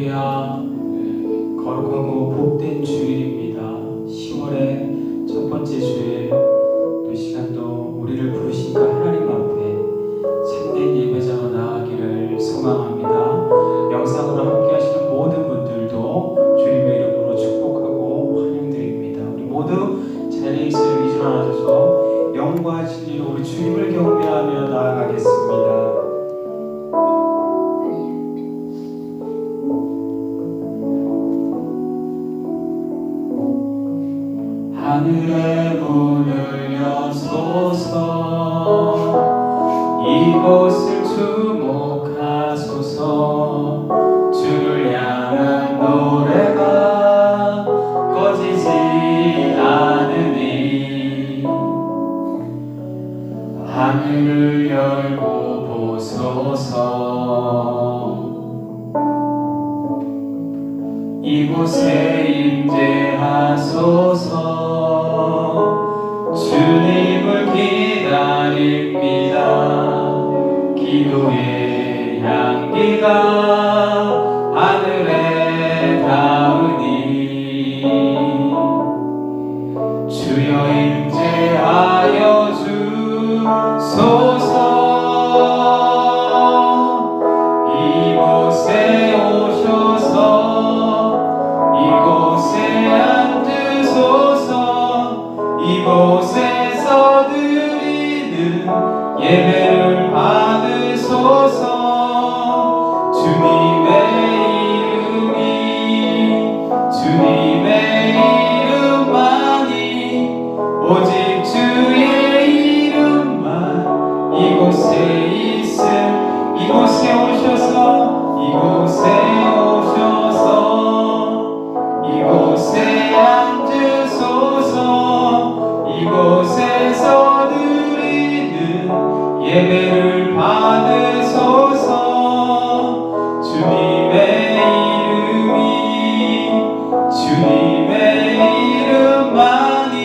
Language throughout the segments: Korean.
할렐루야. 거룩하고 복된 주일입니다. 10월의 첫 번째 주일, 또 시간도 우리를 부르신 그 하나님 앞에 참된 예배자로 나아가기를 소망합니다. 영상으로 함께 하시는 모든 분들도 주님의 이름으로 축복하고 환영드립니다. 우리 모두 자리에 있을 위주로 나서서 영과 진리로 우리 주님을 경배하며 나아가겠습니다. 하늘의 문을 여소서, 이곳을 주목하소서. 주를 향한 노래가 꺼지지 않으니 하늘을 열고 보소서. 이곳에 임재하소서. 주님을 기다립니다. 기도의 향기가 하늘에 닿으니 주여 임재하여 주소서. 이곳에 오셔서 이곳에 앉으소서. 이곳에서 드리는 예배를 받으소서. 주님의 이름만이 오직 주의 이름만 이곳에 있음. 이곳에 오셔서 이곳에 앉으소서. 이곳에서 드리는 예배를 받으소서. 주님의 이름만이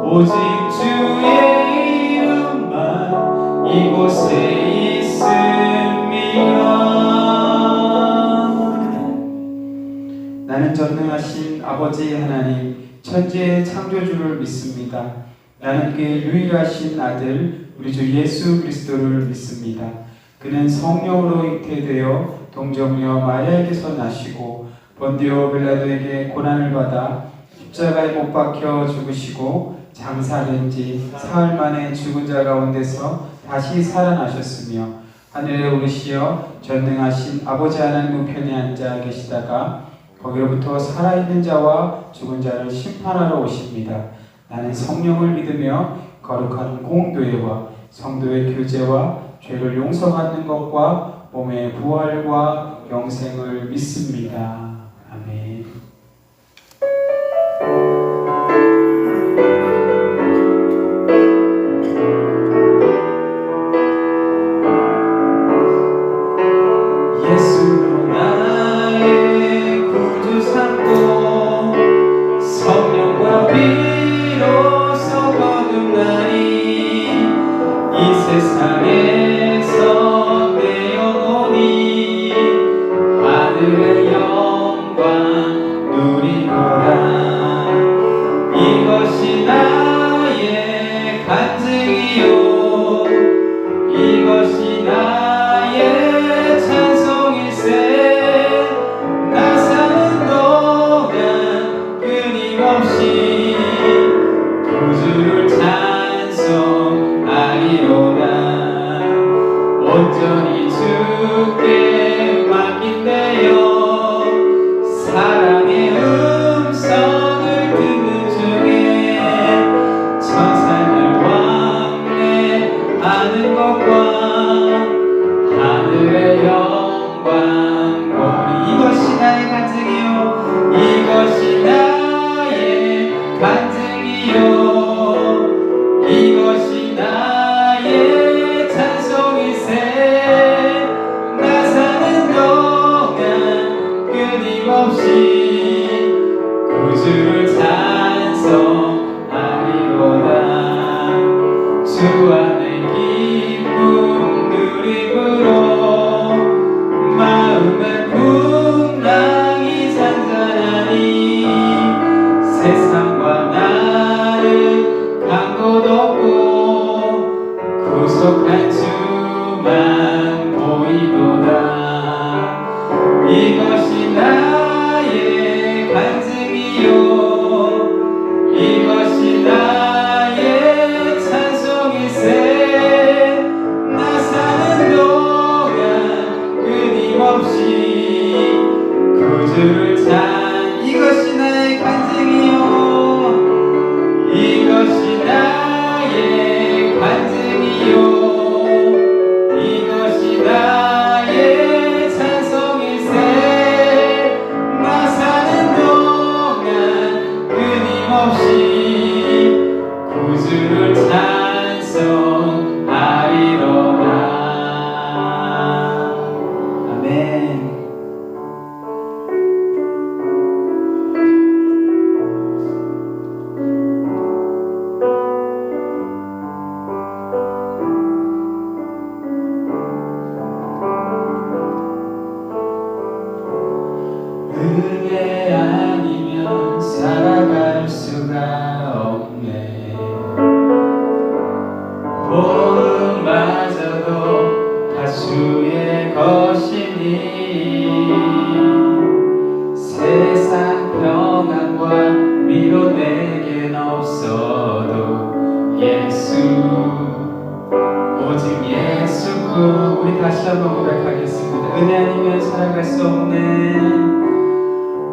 오직 주의 이름만 이곳에 있습니다. 나는 전능하신 아버지 하나님, 천지의 창조주를 믿습니다. 나는 그의 유일하신 아들 우리 주 예수 그리스도를 믿습니다. 그는 성령으로 잉태되어 동정녀 마리아에게서 나시고 본디오 빌라도에게 고난을 받아 십자가에 못 박혀 죽으시고 장사된 지 사흘 만에 죽은 자 가운데서 다시 살아나셨으며 하늘에 오르시어 전능하신 아버지 하나님 우편에 앉아 계시다가 거기로부터 살아있는 자와 죽은 자를 심판하러 오십니다. 나는 성령을 믿으며 거룩한 공교회와 성도의 교제와 죄를 용서받는 것과 몸의 부활과 영생을 믿습니다. 아멘. 예수로 나의 구주 삼고 성령과 비로소 거듭나니 이 세상에서 내 영혼이 하늘의 영광 누리노라. 이것이 나의 간증이요 이것이 나의 찬송일세. 나 사는 동안 끊임없이 구주를 찬송하리로다. 온전히 주께 맡긴대요. 사랑의 음성을 듣는 중에 천사들 왕래하는 것과 하늘의 영광 보리. 이것이 나의 간증이요 이것이 나의 간증이요 이것이 나의 찬송일세. 나 사는 동안 끊임없이 구주를 찬송하리로다. 주 안에 기쁨 누림으로 마음의 풍랑 끊임없이 구주를 찬 이것이 나의 간증이요 이것이 나의 간증이요 이것이 나의 찬송일세 나 사는 동안 끊임없이 구주를 찬송하리로다. 아멘. 은혜 아니면 살아갈 수가 없네. 복음마저도 다수의 것이니 세상 평안과 위로 내겐 없어도 예수 오직 예수뿐. 우리 다시 한번 고백하겠습니다. 은혜 아니면 살아갈 수 없네.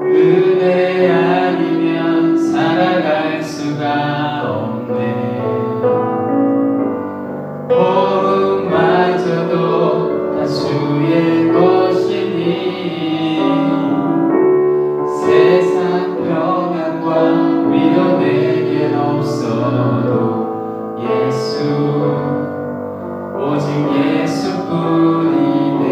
은혜 아니면 살아갈 수가 없네. 복음마저도 다수의 것이니 세상 평안과 위로 내겐 없어도 예수 오직 예수뿐이네.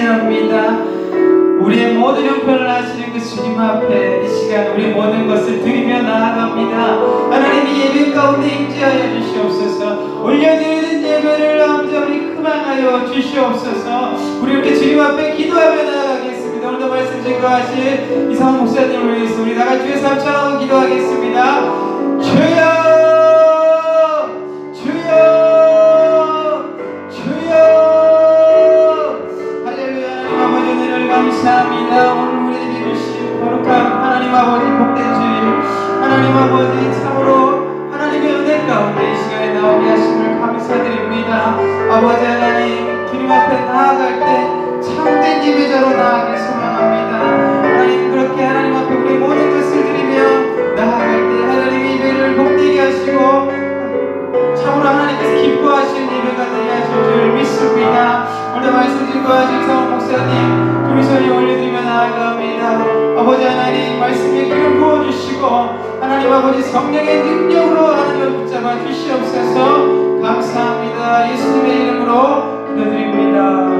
간절합니다. 우리의 모든 형편을 아시는 그 주님 앞에 이 시간 우리의 모든 것을 드리며 나아갑니다. 하나님이 예배 가운데 임재하여 주시옵소서. 올려드리는 예배를 아버지 그만하여 주시옵소서. 우리 이렇게 주님 앞에 기도하며 나아가겠습니다. 오늘도 말씀 증거하실 이상한 목사님을 위해서 우리 나같이 주의 삶처럼 기도하겠습니다. 주여 감사합니다. 오늘 우리에게 주신 거룩한 하나님 아버지 복된 주일, 하나님 아버지 참으로 하나님의 은혜 가운데 이 시간에 나오게 하심을 감사드립니다. 아버지 하나님 주님 앞에 나아갈 때 참된 예배자로 나아가길 소망합니다. 하나님 그렇게 하나님 앞에 우리 모든 것을 드리며 나아갈 때 하나님의 예배를 복되게 하시고 참으로 하나님께서 기뻐하시는 예배가 되게 하실 줄 믿습니다. 오늘 말씀 증거하신 이상원 목사님 우리 손이 올려드리며 나아갑니다. 아버지 하나님 말씀에 기름 부어주시고 하나님 아버지 성령의 능력으로 하나님을 붙잡아 주시옵소서. 감사합니다. 예수님의 이름으로 기도드립니다.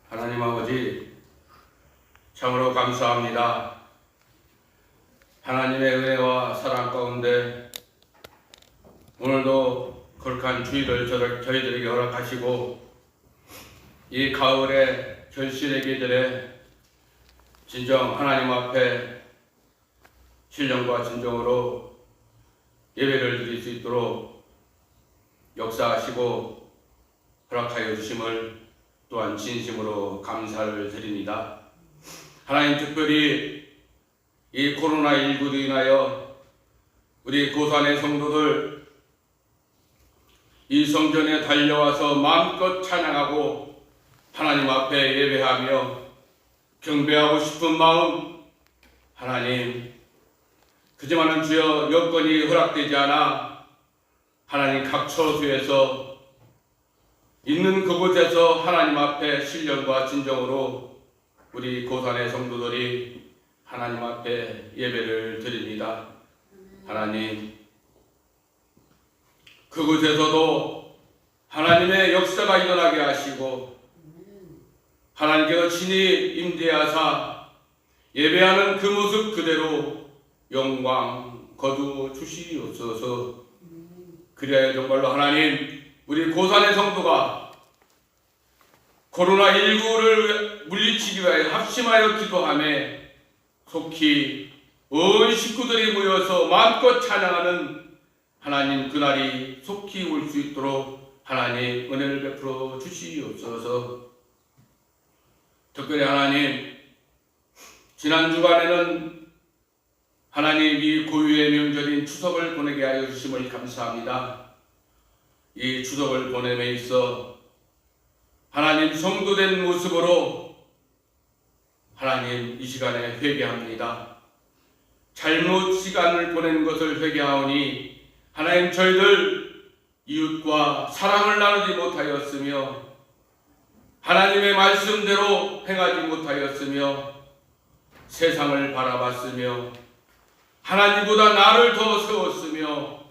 하나님 아버지 참으로 감사합니다. 하나님의 은혜와 사랑 가운데 오늘도 거룩한 주일을 저희들에게 허락하시고 이 가을의 결실의 계절에 진정 하나님 앞에 신령과 진정으로 예배를 드릴 수 있도록 역사하시고 허락하여 주심을 또한 진심으로 감사를 드립니다. 하나님 특별히 이 코로나19로 인하여 우리 고산의 성도들 이 성전에 달려와서 마음껏 찬양하고 하나님 앞에 예배하며 경배하고 싶은 마음 하나님 그지만은 주여 여건이 허락되지 않아 하나님 각 처소에서 있는 그곳에서 하나님 앞에 신령과 진정으로 우리 고산의 성도들이 하나님 앞에 예배를 드립니다. 하나님 그곳에서도 하나님의 역사가 일어나게 하시고 하나님께서 친히 임재하사 예배하는 그 모습 그대로 영광 거두 주시옵소서. 그래야 정말로 하나님 우리 고산의 성도가 코로나19를 물리치기 위하여 합심하여 기도하며 속히 온 식구들이 모여서 마음껏 찬양하는 하나님 그날이 속히 올 수 있도록 하나님 은혜를 베풀어 주시옵소서. 특별히 하나님 지난 주간에는 하나님 이 고유의 명절인 추석을 보내게 하여 주심을 감사합니다. 이 추석을 보냄에 있어 하나님 성도된 모습으로 하나님 이 시간에 회개합니다. 잘못 시간을 보낸 것을 회개하오니 하나님 저희들 이웃과 사랑을 나누지 못하였으며 하나님의 말씀대로 행하지 못하였으며 세상을 바라봤으며 하나님보다 나를 더 세웠으며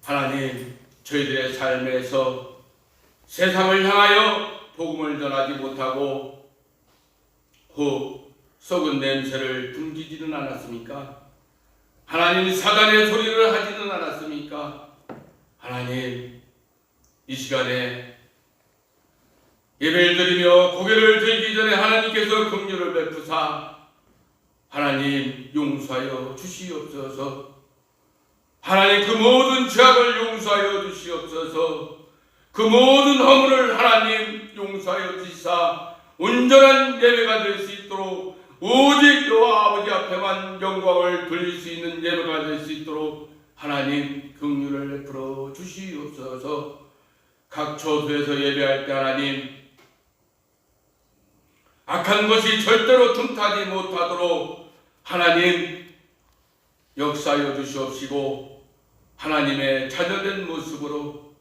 하나님 저희들의 삶에서 세상을 향하여 복음을 전하지 못하고 혹 썩은 냄새를 풍기지는 않았습니까? 하나님 사단의 소리를 하지는 않았습니까? 하나님 이 시간에 예배를 드리며 고개를 들기 전에 하나님께서 긍휼을 베푸사 하나님 용서하여 주시옵소서. 하나님 그 모든 죄악을 용서하여 주시옵소서. 그 모든 허물을 하나님 용서하여 주시사 온전한 예배가 될 수 있도록 오직 여호와 아버지 앞에만 영광을 돌릴 수 있는 예배가 될 수 있도록 하나님 긍휼을 베풀어 주시옵소서. 각 처소에서 예배할 때 하나님 악한 것이 절대로 틈타지 못하도록 하나님 역사하여 주시옵시고 하나님의 자녀된 모습으로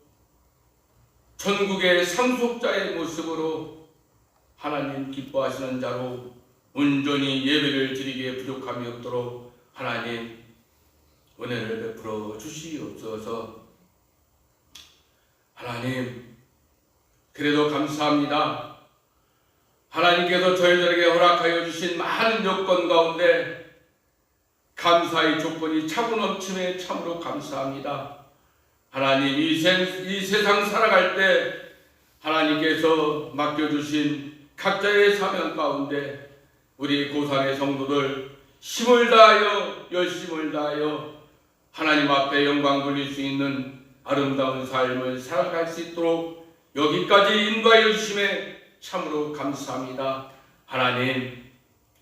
천국의 상속자의 모습으로 하나님 기뻐하시는 자로 온전히 예배를 드리기에 부족함이 없도록 하나님 은혜를 베풀어 주시옵소서. 하나님, 그래도 감사합니다. 하나님께서 저희들에게 허락하여 주신 많은 요건 가운데 감사의 조건이 차고 넘침에 참으로 감사합니다. 하나님, 이 세상 살아갈 때 하나님께서 맡겨주신 각자의 사명 가운데 우리 고산의 성도들 힘을 다하여 열심을 다하여 하나님 앞에 영광 돌릴 수 있는 아름다운 삶을 살아갈 수 있도록 여기까지 인도하여 주심에 참으로 감사합니다. 하나님,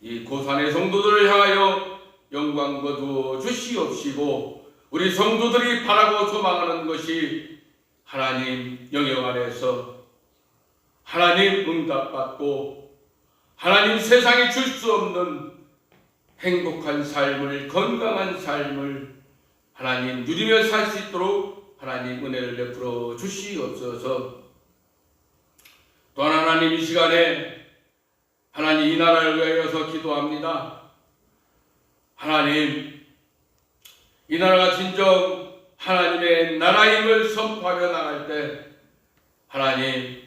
이 고산의 성도들을 향하여 영광 거두어 주시옵시고 우리 성도들이 바라고 소망하는 것이 하나님 영역 안에서 하나님 응답받고 하나님 세상에 줄 수 없는 행복한 삶을, 건강한 삶을 하나님 누리며 살 수 있도록 하나님 은혜를 베풀어 주시옵소서. 또한 하나님, 이 시간에 하나님 이 나라를 위하여서 기도합니다. 하나님, 이 나라가 진정 하나님의 나라임을 선포하며 나갈 때 하나님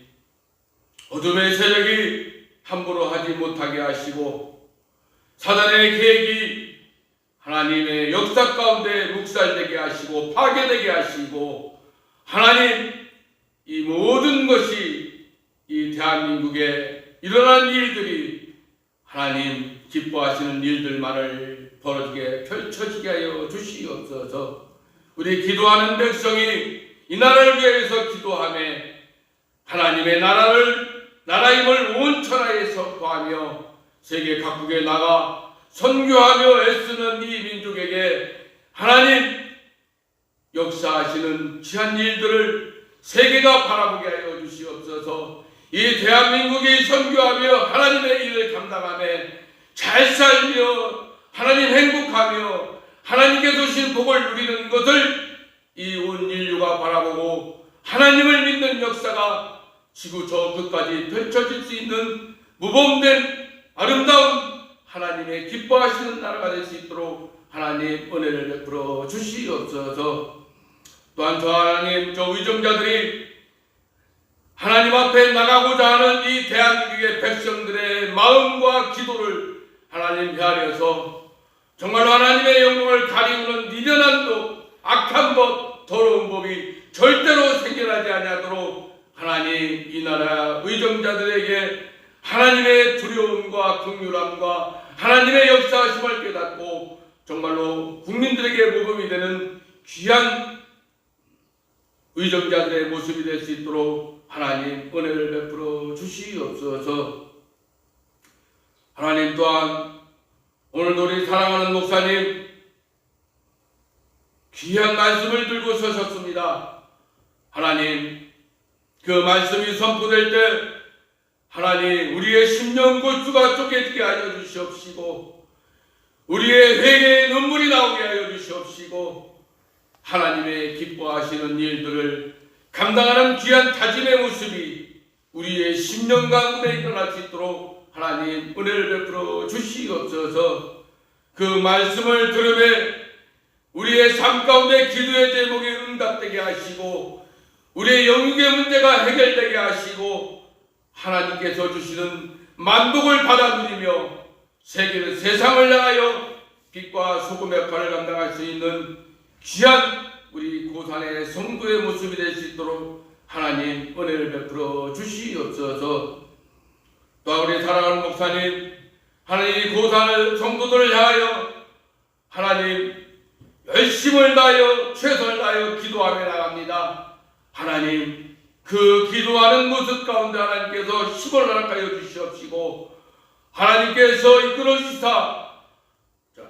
어둠의 세력이 함부로 하지 못하게 하시고 사단의 계획이 하나님의 역사 가운데 묵살되게 하시고 파괴되게 하시고 하나님, 이 모든 것이 이 대한민국에 일어난 일들이 하나님 기뻐하시는 일들만을 벌어지게 펼쳐지게 하여 주시옵소서. 우리 기도하는 백성이 이 나라를 위해서 기도하며 하나님의 나라임을 온 천하에 선포하며 세계 각국에 나가 선교하며 애쓰는 이 민족에게 하나님 역사하시는 귀한 일들을 세계가 바라보게 하여 주시옵소서. 이 대한민국이 선교하며 하나님의 일을 감당하며 잘 살며 하나님 행복하며 하나님께서 주신 복을 누리는 것을 이 온 인류가 바라보고 하나님을 믿는 역사가 지구 저 끝까지 펼쳐질 수 있는 무범된 아름다운 하나님의 기뻐하시는 나라가 될 수 있도록 하나님 은혜를 베풀어 주시옵소서. 또한 저 하나님, 저 의정자들이 하나님 앞에 나가고자 하는 이 대한민국의 백성들의 마음과 기도를 하나님 헤아려서 정말로 하나님의 영광을 가리우는 미련한 법, 악한 법, 더러운 법이 절대로 생겨나지 아니하도록 하나님 이 나라 의정자들에게 하나님의 두려움과 긍휼함과 하나님의 역사하심을 깨닫고 정말로 국민들에게 모범이 되는 귀한 의정자들의 모습이 될 수 있도록 하나님 은혜를 베풀어 주시옵소서. 하나님, 또한 오늘도 우리 사랑하는 목사님 귀한 말씀을 들고 서셨습니다. 하나님, 그 말씀이 선포될 때 하나님 우리의 심령 골수가 쫓겨지게 하여 주시옵시고 우리의 회개의 눈물이 나오게 하여 주시옵시고 하나님의 기뻐하시는 일들을 감당하는 귀한 다짐의 모습이 우리의 심령 가운데 일어날 수 있도록 하나님 은혜를 베풀어 주시옵소서. 그 말씀을 들으며 우리의 삶 가운데 기도의 제목이 응답되게 하시고 우리의 영육의 문제가 해결되게 하시고 하나님께서 주시는 만복을 받아 누리며 세상을 향하여 빛과 소금의 역할을 감당할 수 있는 귀한 우리 고산의 성도의 모습이 될 수 있도록 하나님 은혜를 베풀어 주시옵소서. 또 우리 사랑하는 목사님, 하나님 고산의 성도들을 향하여 하나님 열심을 다하여 최선을 다하여 기도하며 나갑니다. 하나님, 그 기도하는 모습 가운데 하나님께서 힘을 허락하여 주시옵시고 하나님께서 이끌어 주시사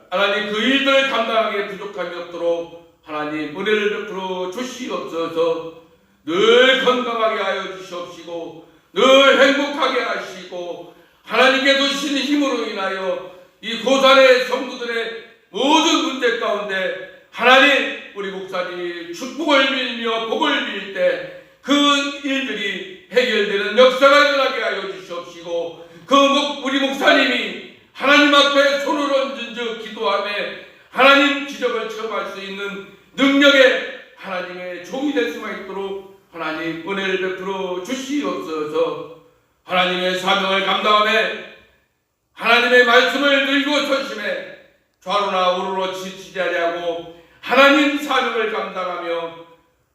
하나님 그 일들을 감당하기에 부족함이 없도록 하나님 은혜를 베풀어 주시옵소서. 늘 건강하게 하여 주시옵시고 늘 행복하게 하시고 하나님께서 주시는 힘으로 인하여 이 고산의 성도들의 모든 문제 가운데 하나님 우리 목사님이 축복을 빌며 복을 빌 때 그 일들이 해결되는 역사가 일어나게 하여 주시옵시고 우리 목사님이 하나님 앞에 손을 얹은 즉 기도하며 하나님 기적을 체험할 수 있는 능력의 하나님의 종이 될 수가 있도록 하나님 은혜를 베풀어 주시옵소서. 하나님의 사명을 감당하며 하나님의 말씀을 들고 전심해 좌로나 우로로 지치지 아니하고 하나님 사명을 감당하며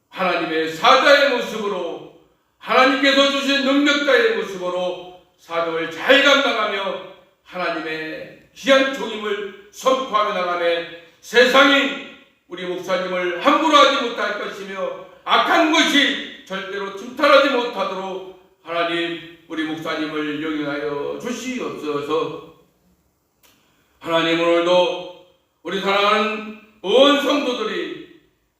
하나님의 사자의 모습으로 하나님께서 주신 능력자의 모습으로 사명을 잘 감당하며 하나님의 귀한 종임을 선포하며 나가며 세상이 우리 목사님을 함부로 하지 못할 것이며 악한 것이 절대로 침탈하지 못하도록 하나님 우리 목사님을 영향하여 주시옵소서. 하나님 오늘도 우리 사랑하는 온 성도들이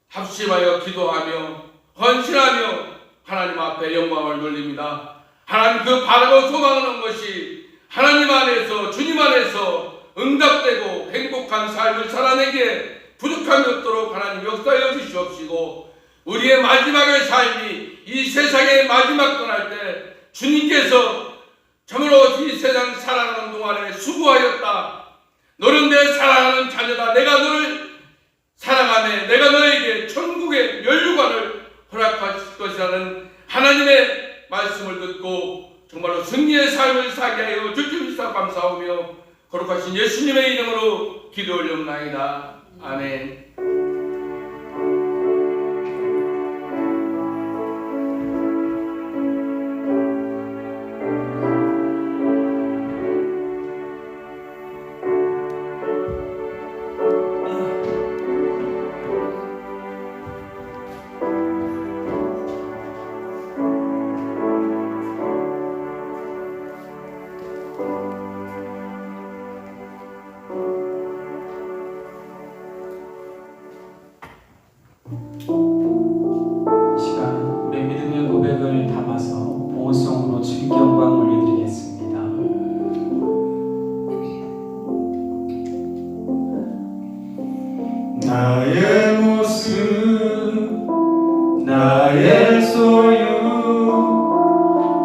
합심하여 기도하며 헌신하며 하나님 앞에 영광을 돌립니다. 하나님 그 바라고 소망하는 것이 하나님 안에서 주님 안에서 응답되고 행복한 삶을 살아내기에 부족함이 없도록 하나님 역사하여 주시옵시고 우리의 마지막의 삶이 이 세상의 마지막 떠날 때 주님께서 참으로 이 세상 살아가는 동안에 수고하였다. 너는 내 사랑하는 자녀다. 내가 너를 사랑하며 내가 너에게 천국의 면류관을 허락하실 것이라는 하나님의 말씀을 듣고 정말로 승리의 삶을 살게 하여 주시옵소서. 감사하며 거룩하신 예수님의 이름으로 기도 올려옵나이다. 아멘. 나의 모습 나의 소유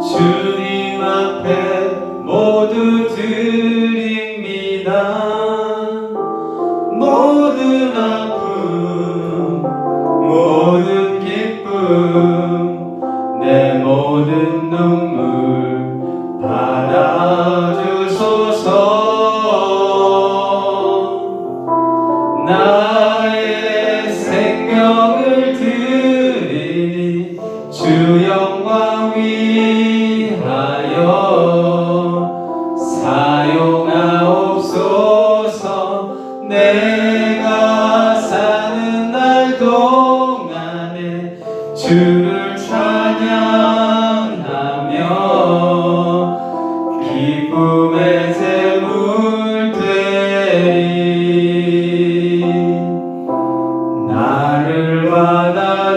주님 앞에 모두 드립니다. 모든 아픔 모든 기쁨 내 모든 눈물 받아주소서. 나의 생명을 드리니 주 영광 위하여 사용하옵소서. 내가 사는 날 동안에 주를 찬양하며 기쁨의 제물 되리. 나를 받아주소서.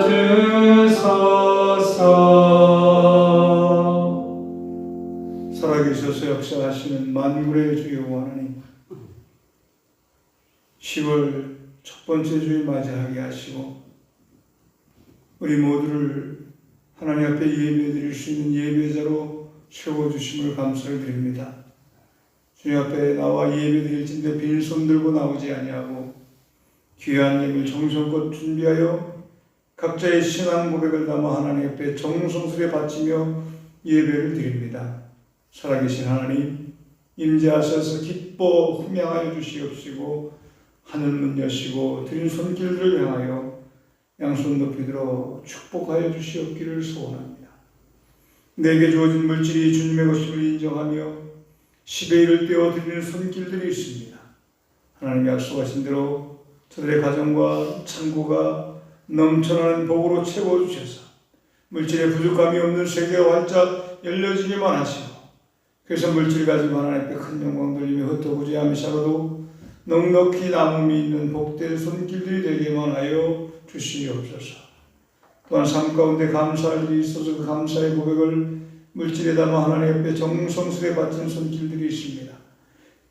살아계셔서 역사하시는 만군의 주 여호와 하나님, 10월 첫 번째 주일 맞이하게 하시고 우리 모두를 하나님 앞에 예배드릴 수 있는 예배자로 세워주심을 감사를 드립니다. 주님 앞에 나와 예배드릴진데 빈손 들고 나오지 아니하고 귀한 예물 정성껏 준비하여 각자의 신앙 고백을 담아 하나님 앞에 정성스레 바치며 예배를 드립니다. 살아계신 하나님, 임재하셔서 기뻐 훈양하여 주시옵시고 하늘문 여시고 드린 손길들을 향하여 양손 높이 들어 축복하여 주시옵기를 소원합니다. 내게 주어진 물질이 주님의 것임을 인정하며 10의 1을 떼어드리는 손길들이 있습니다. 하나님 약속하신 대로 저들의 가정과 창고가 넘쳐나는 복으로 채워주셔서 물질에 부족함이 없는 세계가 활짝 열려지기만 하시고 그래서 물질 가지고 하나님 앞에 큰 영광 돌리며 흩어구지하면서라도 넉넉히 남음이 있는 복된 손길들이 되기만 하여 주시옵소서. 또한 삶 가운데 감사할 일이 있어서 그 감사의 고백을 물질에 담아 하나님 앞에 정성스레 바친 손길들이 있습니다.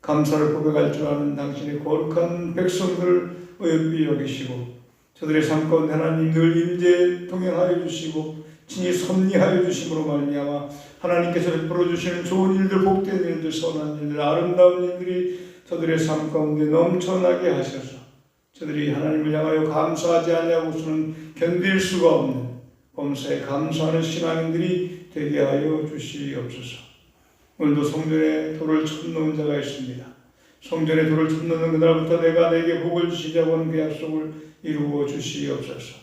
감사를 고백할 줄 아는 당신의 거룩한 백성들을 어여삐 여기시고 저들의 삶 가운데 하나님 늘 임재 동행하여 주시고 친히 섭리하여 주심으로 말미암아 하나님께서 베풀어 주시는 좋은 일들, 복된 일들, 선한 일들, 아름다운 일들이 저들의 삶 가운데 넘쳐나게 하셔서 저들이 하나님을 향하여 감사하지 않냐고서는 견딜 수가 없는 범사에 감사하는 신앙인들이 되게 하여 주시옵소서. 오늘도 성전에 돌을 쳐놓은 자가 있습니다. 성전에 돌을 쳐놓는 그날부터 내가 내게 복을 주시자고 하는 그 약속을 이루어 주시옵소서.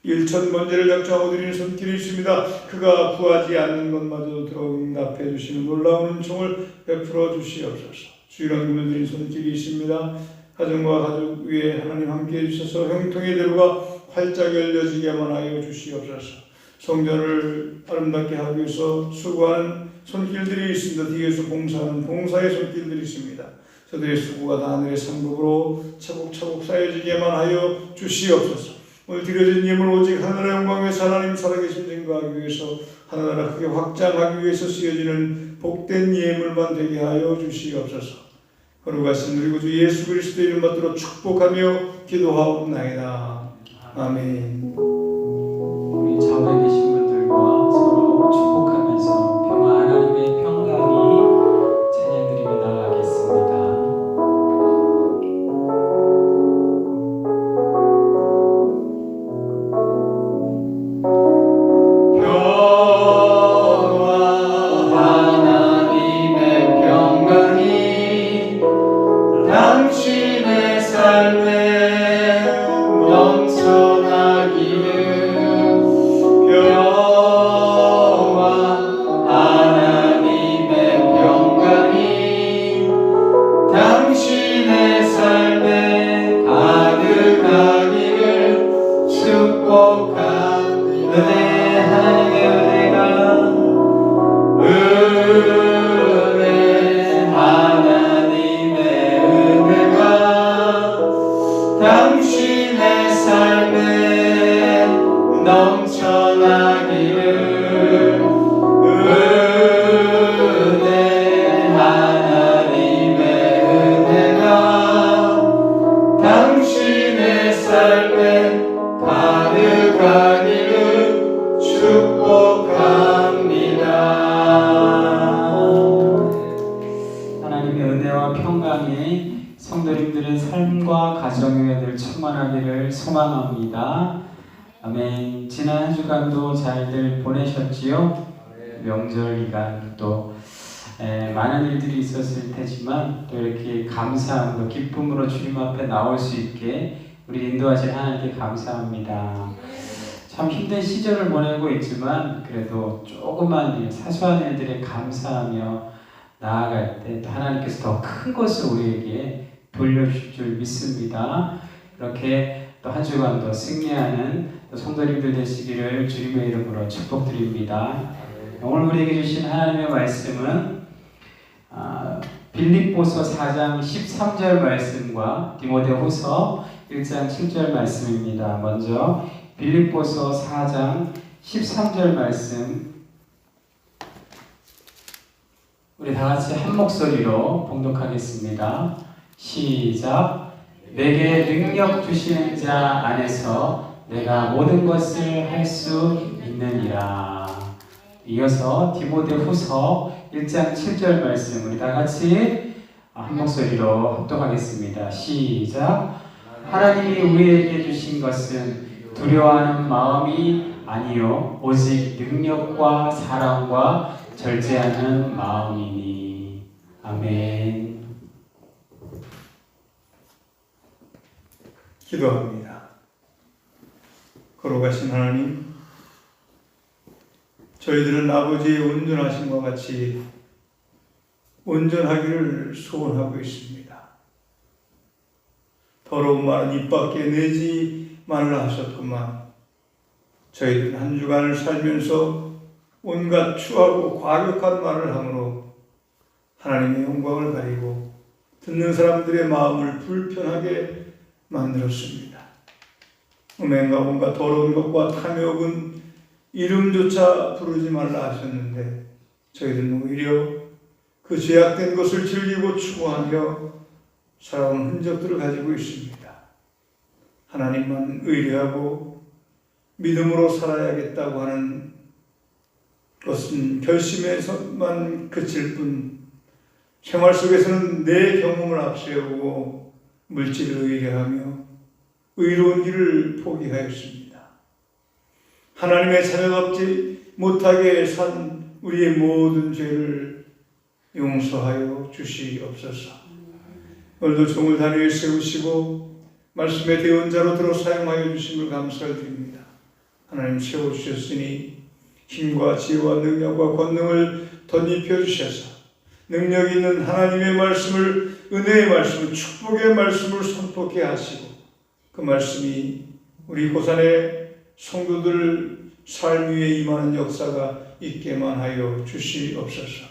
일천번제를 작정하고 드리는 손길이 있습니다. 그가 구하지 않는 것마저도 들어 응답해 주시는 놀라운 은총을 베풀어 주시옵소서. 주일헌금을 드린 손길이 있습니다. 가정과 가족 위에 하나님 함께해 주셔서 형통의 대로가 활짝 열려지게만 하여 주시옵소서. 성전을 아름답게 하기 위해서 수고하는 손길들이 있습니다. 뒤에서 봉사하는 봉사의 손길들이 있습니다. 저들의 수고가 다 하늘의 상급으로 차곡차곡 쌓여지게만 하여 주시옵소서. 오늘 드려진 예물 오직 하늘의 영광 위에서 하나님 살아계신 증거하기 위해서 하나나라 크게 확장하기 위해서 쓰여지는 복된 예물만 되게 하여 주시옵소서. 거룩하신 우리 구주 예수 그리스도의 이름 받들어 축복하며 기도하옵나이다. 아멘. 우리 좌우에 계신 분들과 서로 축복하면서 평화 하나님의 평강이 찬양드리며 나아가겠습니다. 당신의 삶에 넘쳐나기를 평화 하나님의 평강이 당신의 삶에 가득하기를 축복합니다. 은혜 하나님의 당신의 삶에 넘쳐나기를 은혜 하나님의 은혜가 당신의 삶에 가득하기를 축복합니다. 하나님의 은혜와 평강이 성도님들의 삶과 가정 위에 늘 충만하기를 소망합니다. 아멘. 지난 한 주간도 잘들 보내셨지요? 명절 기간 또 많은 일들이 있었을 테지만 또 이렇게 감사함으로 기쁨으로 주님 앞에 나올 수 있게 우리 인도하신 하나님께 감사합니다. 참 힘든 시절을 보내고 있지만 그래도 조그만 일, 사소한 일들에 감사하며 나아갈 때 하나님께서 더 큰 것을 우리에게 돌려주실 줄 믿습니다. 이렇게 또 한 주간도 승리하는 성도님들 되시기를 주님의 이름으로 축복드립니다. 오늘 우리에게 주신 하나님의 말씀은 빌립보서 4장 13절 말씀과 디모데후서 1장 7절 말씀입니다. 먼저 빌립보서 4장 13절 말씀 우리 다 같이 한 목소리로 봉독하겠습니다. 시작. 내게 능력 주시는 자 안에서 내가 모든 것을 할 수 있느니라. 이어서 디모데후서 1장 7절 말씀 우리 다 같이 한 목소리로 합독하겠습니다. 시작. 하나님이 우리에게 주신 것은 두려워하는 마음이 아니요 오직 능력과 사랑과 절제하는 마음이니. 아멘. 기도합니다. 거룩하신 하나님, 저희들은 아버지의 온전하심과 같이 온전하기를 소원하고 있습니다. 더러운 말은 입 밖에 내지 말라 하셨구만. 저희들은 한 주간을 살면서 온갖 추하고 과격한 말을 함으로 하나님의 영광을 가리고 듣는 사람들의 마음을 불편하게 만들었습니다. 음행과 온갖 더러운 것과 탐욕은 이름조차 부르지 말라 하셨는데 저희들은 오히려 그 죄악된 것을 즐기고 추구하며 살아온 흔적들을 가지고 있습니다. 하나님만 의뢰하고 믿음으로 살아야겠다고 하는 것은 결심에서만 그칠 뿐 생활 속에서는 내 경험을 앞세우고 물질을 의뢰하며 의로운 일을 포기하였습니다. 하나님의 자녀답지 못하게 산 우리의 모든 죄를 용서하여 주시옵소서. 오늘도 종을 다리에 세우시고 말씀의 대언자로 들어 사용하여 주심을 감사를 드립니다. 하나님 세워주셨으니 힘과 지혜와 능력과 권능을 덧입혀 주셔서 능력 있는 하나님의 말씀을, 은혜의 말씀을, 축복의 말씀을 선포케 하시고 그 말씀이 우리 고산의 성도들 삶 위에 임하는 역사가 있게만 하여 주시옵소서.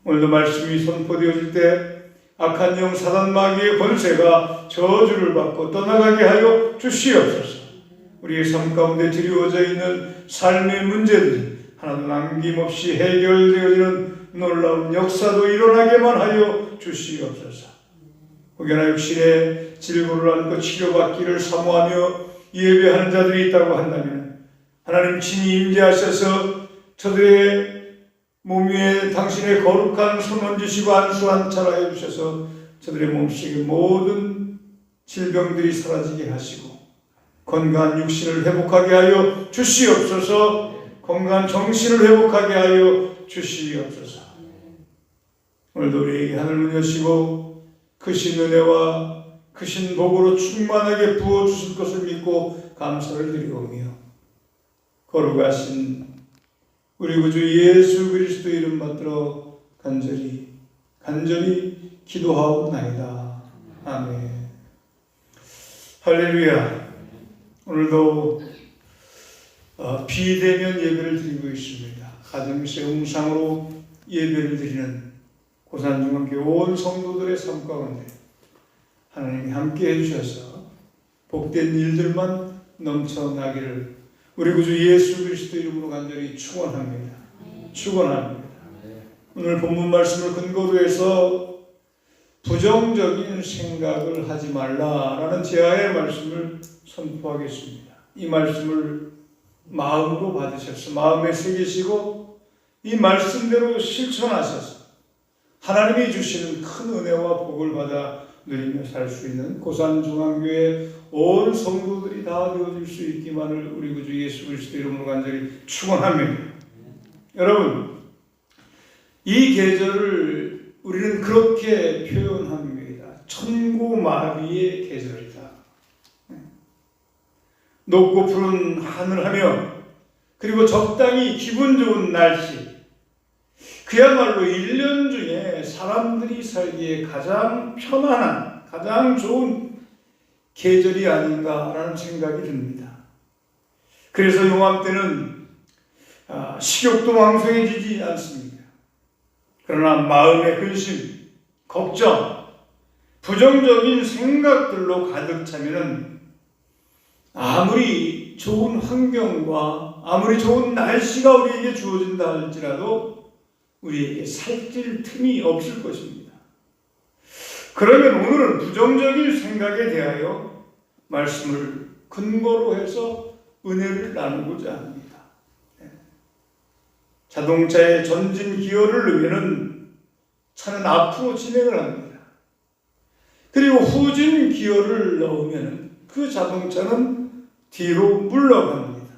오늘도 말씀이 선포되어질 때 악한 영 사단 마귀의 권세가 저주를 받고 떠나가게 하여 주시옵소서. 우리의 삶 가운데 드리워져 있는 삶의 문제들이 하나도 남김없이 해결되어지는 놀라운 역사도 일어나게만 하여 주시옵소서. 혹여나 육신의 질고를 안고 치료받기를 사모하며 예배하는 자들이 있다고 한다면 하나님 친히 임재하셔서 저들의 몸 위에 당신의 거룩한 손 얹으시고 안수 안찰하여 주셔서 저들의 몸속의 모든 질병들이 사라지게 하시고 건강한 육신을 회복하게 하여 주시옵소서. 건강한 정신을 회복하게 하여 주시옵소서. 오늘도 우리에게 하늘문 여시고 크신 은혜와 크신 복으로 충만하게 부어주실 것을 믿고 감사를 드리오며 거룩하신 우리 구주 예수 그리스도 이름 받들어 간절히 기도하옵나이다. 아멘. 할렐루야. 오늘도 비대면 예배를 드리고 있습니다. 가정에서 음상으로 예배를 드리는 고산중앙교회 온 성도들의 삶 가운데 하나님이 함께 해주셔서 복된 일들만 넘쳐나기를 우리 구주 예수 그리스도 이름으로 간절히 축원합니다. 오늘 본문 말씀을 근거로 해서 부정적인 생각을 하지 말라라는 제아의 말씀을 선포하겠습니다. 이 말씀을 마음으로 받으셔서 마음에 새기시고 이 말씀대로 실천하셔서 하나님이 주시는 큰 은혜와 복을 받아 누리며 살 수 있는 고산중앙교회 온 성도들이 다 되어질 수 있기만을 우리 구주 예수 그리스도 이름으로 간절히 축원합니다. 여러분, 이 계절을 우리는 그렇게 표현합니다. 천고마비의 계절이다. 높고 푸른 하늘하며 그리고 적당히 기분 좋은 날씨, 그야말로 1년 중에 사람들이 살기에 가장 편안한, 가장 좋은 계절이 아닌가라는 생각이 듭니다. 그래서 요맘때는 식욕도 왕성해지지 않습니다. 그러나 마음의 근심, 걱정, 부정적인 생각들로 가득 차면은 아무리 좋은 환경과 아무리 좋은 날씨가 우리에게 주어진다 할지라도 우리에게 살찔 틈이 없을 것입니다. 그러면 오늘은 부정적인 생각에 대하여 말씀을 근거로 해서 은혜를 나누고자 합니다. 자동차의 전진 기어를 넣으면 차는 앞으로 진행을 합니다. 그리고 후진 기어를 넣으면 그 자동차는 뒤로 물러갑니다.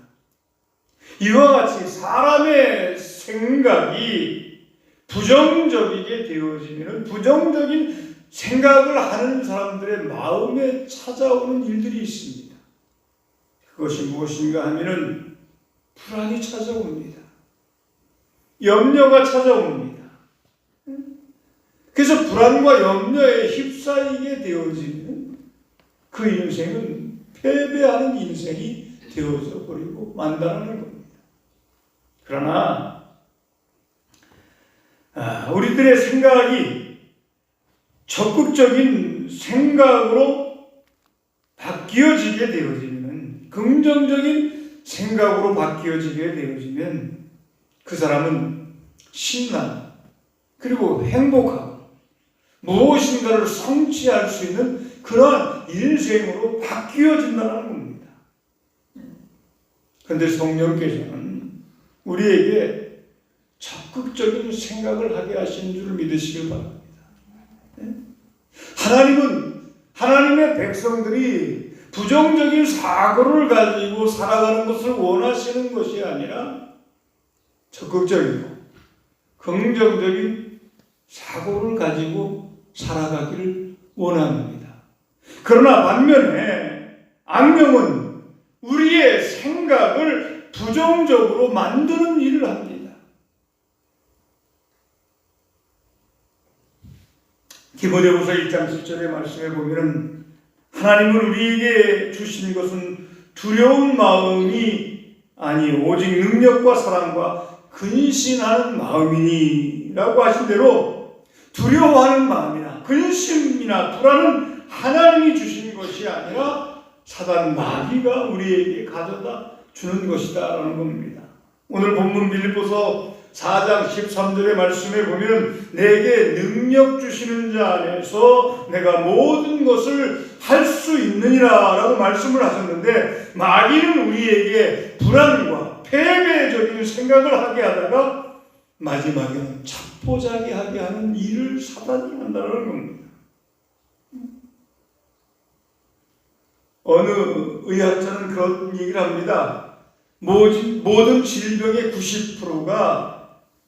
이와 같이 사람의 생각이 부정적이게 되어지면 부정적인 생각을 하는 사람들의 마음에 찾아오는 일들이 있습니다. 그것이 무엇인가 하면은 불안이 찾아옵니다. 염려가 찾아옵니다. 그래서 불안과 염려에 휩싸이게 되어지면 그 인생은 패배하는 인생이 되어져 버리고 만다는 겁니다. 그러나 우리들의 생각이 적극적인 생각으로 바뀌어지게 되어지면, 긍정적인 생각으로 바뀌어지게 되어지면 그 사람은 신나고 그리고 행복하고 무엇인가를 성취할 수 있는 그러한 인생으로 바뀌어진다는 겁니다. 그런데 성령께서는 우리에게 적극적인 생각을 하게 하신 줄 믿으시길 바랍니다. 하나님의 백성들이 부정적인 사고를 가지고 살아가는 것을 원하시는 것이 아니라 적극적이고 긍정적인 사고를 가지고 살아가기를 원합니다. 그러나 반면에 악령은 우리의 생각을 부정적으로 만드는 일을 합니다. 디모데후서 1장 7절의 말씀에 보면 하나님은 우리에게 주신 것은 두려운 마음이 아니 오직 능력과 사랑과 근신하는 마음이니 라고 하신 대로 두려워하는 마음이나 근심이나 불안은 하나님이 주신 것이 아니라 사단 마귀가 우리에게 가져다 주는 것이다 라는 겁니다. 오늘 본문 빌립보서 4장 13절의 말씀에 보면 내게 능력 주시는 자 안에서 내가 모든 것을 할 수 있느니라 라고 말씀을 하셨는데, 마귀는 우리에게 불안과 패배적인 생각을 하게 하다가 마지막에는 자포자기하게 하는 일을 사단이 한다는 겁니다. 어느 의학자는 그런 얘기를 합니다. 모든 질병의 90%가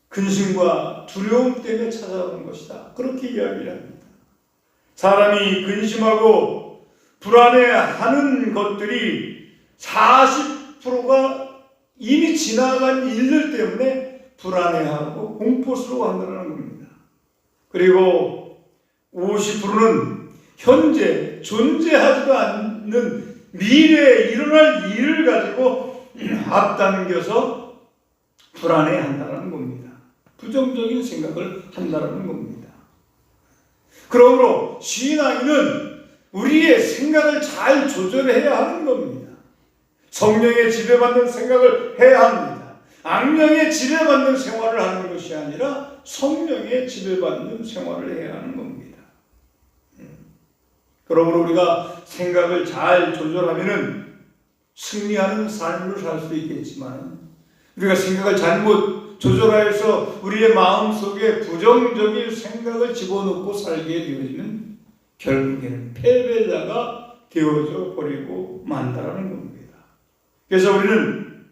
근심과 두려움 때문에 찾아오는 것이다. 그렇게 이야기를 합니다. 사람이 근심하고 불안해하는 것들이 40%가 이미 지나간 일들 때문에 불안해하고 공포스러워한다는 겁니다. 그리고 50%는 현재 존재하지도 않는 미래에 일어날 일을 가지고 앞당겨서 불안해한다는 겁니다. 부정적인 생각을 한다는 겁니다. 그러므로 신앙인은 우리의 생각을 잘 조절해야 하는 겁니다. 성령의 지배받는 생각을 해야 합니다. 악령의 지배받는 생활을 하는 것이 아니라 성령의 지배받는 생활을 해야 하는 겁니다. 그러므로 우리가 생각을 잘 조절하면은 승리하는 삶을 살 수 있겠지만, 우리가 생각을 잘못 조절하여서 우리의 마음속에 부정적인 생각을 집어넣고 살게 되어지면 결국에는 패배자가 되어져 버리고 만다라는 겁니다. 그래서 우리는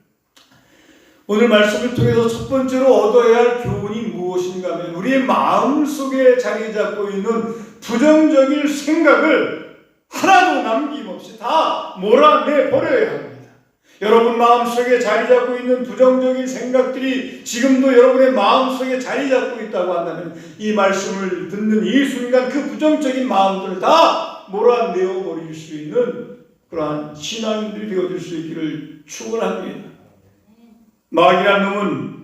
오늘 말씀을 통해서 첫 번째로 얻어야 할 교훈이 무엇인가 하면, 우리의 마음속에 자리 잡고 있는 부정적인 생각을 하나도 남김없이 다 몰아내 버려야 합니다. 여러분 마음속에 자리 잡고 있는 부정적인 생각들이 지금도 여러분의 마음속에 자리 잡고 있다고 한다면, 이 말씀을 듣는 이 순간 그 부정적인 마음들을 다 몰아내어 버릴 수 있는 그러한 신앙인들이 되어질 수 있기를 축원합니다. 마귀란 놈은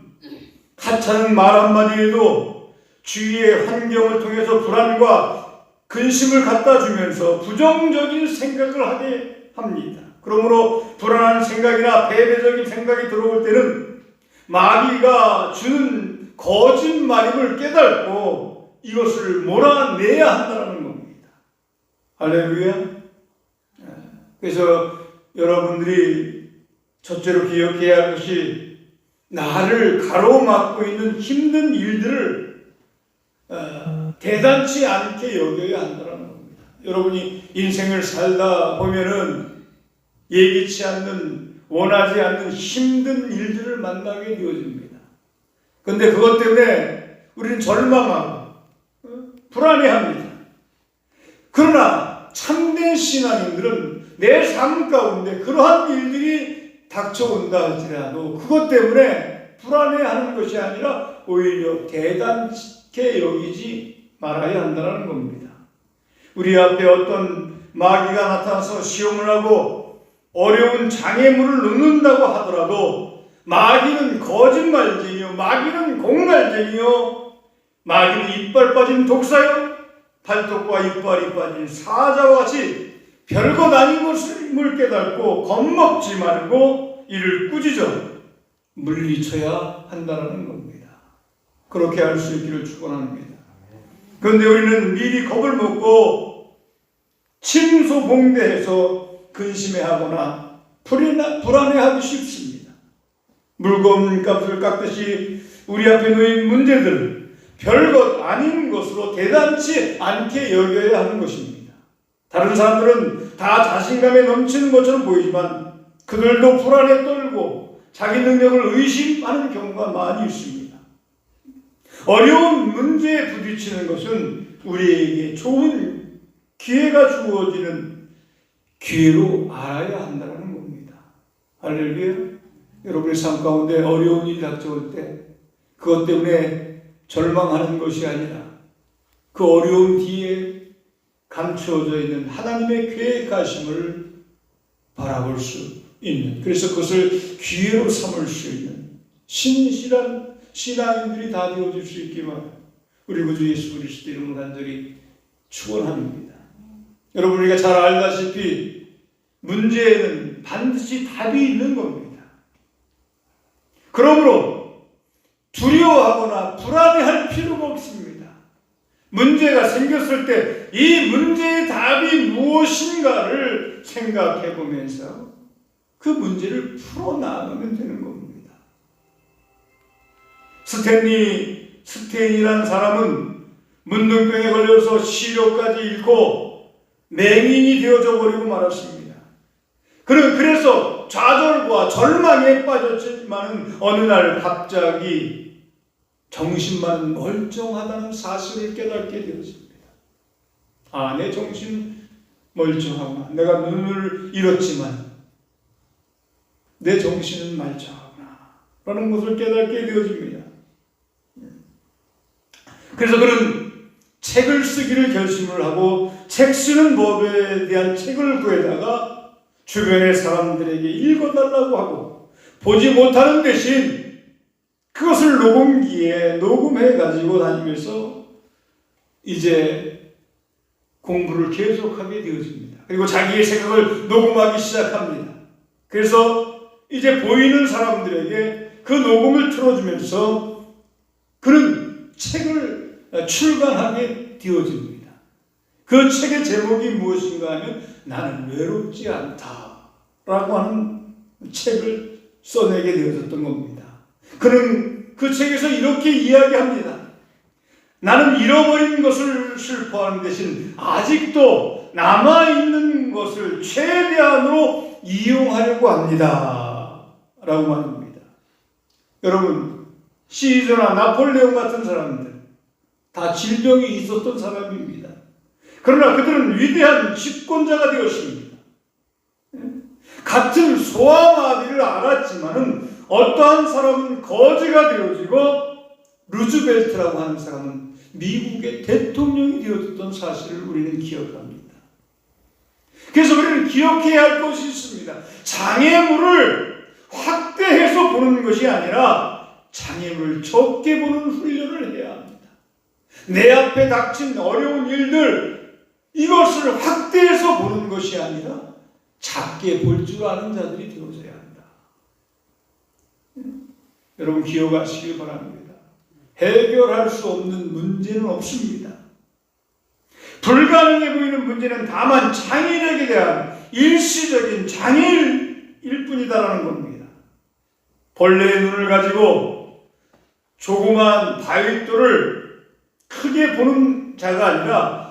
하찮은 말 한마디에도 주위의 환경을 통해서 불안과 근심을 갖다 주면서 부정적인 생각을 하게 합니다. 그러므로 불안한 생각이나 패배적인 생각이 들어올 때는 마귀가 주는 거짓말임을 깨닫고 이것을 몰아내야 한다는 겁니다. 할렐루야. 그래서 여러분들이 첫째로 기억해야 할 것이, 나를 가로막고 있는 힘든 일들을 대단치 않게 여겨야 한다는 겁니다. 여러분이 인생을 살다 보면은 예기치 않는, 원하지 않는 힘든 일들을 만나게 되어집니다. 그런데 그것 때문에 우리는 절망하고 불안해합니다. 그러나 참된 신앙인들은 내 삶 가운데 그러한 일들이 닥쳐온다 할지라도 그것 때문에 불안해하는 것이 아니라 오히려 대단케 여기지 말아야 한다는 겁니다. 우리 앞에 어떤 마귀가 나타나서 시험을 하고 어려운 장애물을 넣는다고 하더라도, 마귀는 거짓말쟁이요, 마귀는 공갈쟁이요, 마귀는 이빨 빠진 독사요, 발톱과 이빨이 빠진 사자와 같이 별것 아닌 것을 깨닫고 겁먹지 말고 이를 꾸짖어 물리쳐야 한다는 겁니다. 그렇게 할 수 있기를 축원합니다. 그런데 우리는 미리 겁을 먹고 침소봉대해서 근심해하거나 불안해하기 쉽습니다. 물건 값을 깎듯이 우리 앞에 놓인 문제들, 별것 아닌 것으로 대단치 않게 여겨야 하는 것입니다. 다른 사람들은 다 자신감에 넘치는 것처럼 보이지만 그들도 불안에 떨고 자기 능력을 의심하는 경우가 많이 있습니다. 어려운 문제에 부딪히는 것은 우리에게 좋은 기회가 주어지는 기회로 알아야 한다는 겁니다. 할렐루야. 여러분의 삶 가운데 어려운 일이 닥쳐올 때 그것 때문에 절망하는 것이 아니라 그 어려움 뒤에 감추어져 있는 하나님의 계획하심을 바라볼 수 있는, 그래서 그것을 기회로 삼을 수 있는 신실한 신앙인들이 다 되어질 수 있기를 우리 구주 예수 그리스도 이름으로 간절히 축원합니다. 여러분, 우리가 잘 알다시피 문제에는 반드시 답이 있는 겁니다. 그러므로 두려워하거나 불안해할 필요가 없습니다. 문제가 생겼을 때 이 문제의 답이 무엇인가를 생각해 보면서 그 문제를 풀어나가면 되는 겁니다. 스탠이라는 사람은 문둥병에 걸려서 시력까지 잃고 맹인이 되어져 버리고 말았습니다. 그래서 좌절과 절망에 빠졌지만 어느 날 갑자기 정신만 멀쩡하다는 사실을 깨닫게 되었습니다. 아, 내 정신 멀쩡하구나. 내가 눈을 잃었지만 내 정신은 멀쩡하구나 라는 것을 깨닫게 되어집니다. 그래서 그는 책을 쓰기를 결심을 하고 책 쓰는 법에 대한 책을 구해다가 주변의 사람들에게 읽어달라고 하고, 보지 못하는 대신 그것을 녹음기에 녹음해 가지고 다니면서 이제 공부를 계속하게 되어집니다. 그리고 자기의 생각을 녹음하기 시작합니다. 그래서 이제 보이는 사람들에게 그 녹음을 틀어주면서 그는 책을 출간하게 되어집니다. 그 책의 제목이 무엇인가 하면 나는 외롭지 않다 라고 하는 책을 써내게 되어졌던 겁니다. 그는 그 책에서 이렇게 이야기합니다. 나는 잃어버린 것을 슬퍼하는 대신 아직도 남아있는 것을 최대한으로 이용하려고 합니다 라고 말합니다. 여러분, 시저나 나폴레옹 같은 사람들 다 질병이 있었던 사람입니다. 그러나 그들은 위대한 집권자가 되었습니다. 같은 소아마비를 알았지만은 어떠한 사람은 거지가 되어지고 루즈벨트라고 하는 사람은 미국의 대통령이 되어졌던 사실을 우리는 기억합니다. 그래서 우리는 기억해야 할 것이 있습니다. 장애물을 확대해서 보는 것이 아니라 장애물을 적게 보는 훈련을 해야 합니다. 내 앞에 닥친 어려운 일들, 이것을 확대해서 보는 것이 아니라 작게 볼 줄 아는 자들이 되어져야 한다. 여러분, 기억하시기 바랍니다. 해결할 수 없는 문제는 없습니다. 불가능해 보이는 문제는 다만 장애인에게 대한 일시적인 장애일 뿐이다라는 겁니다. 벌레의 눈을 가지고 조그만 바위돌을 크게 보는 자가 아니라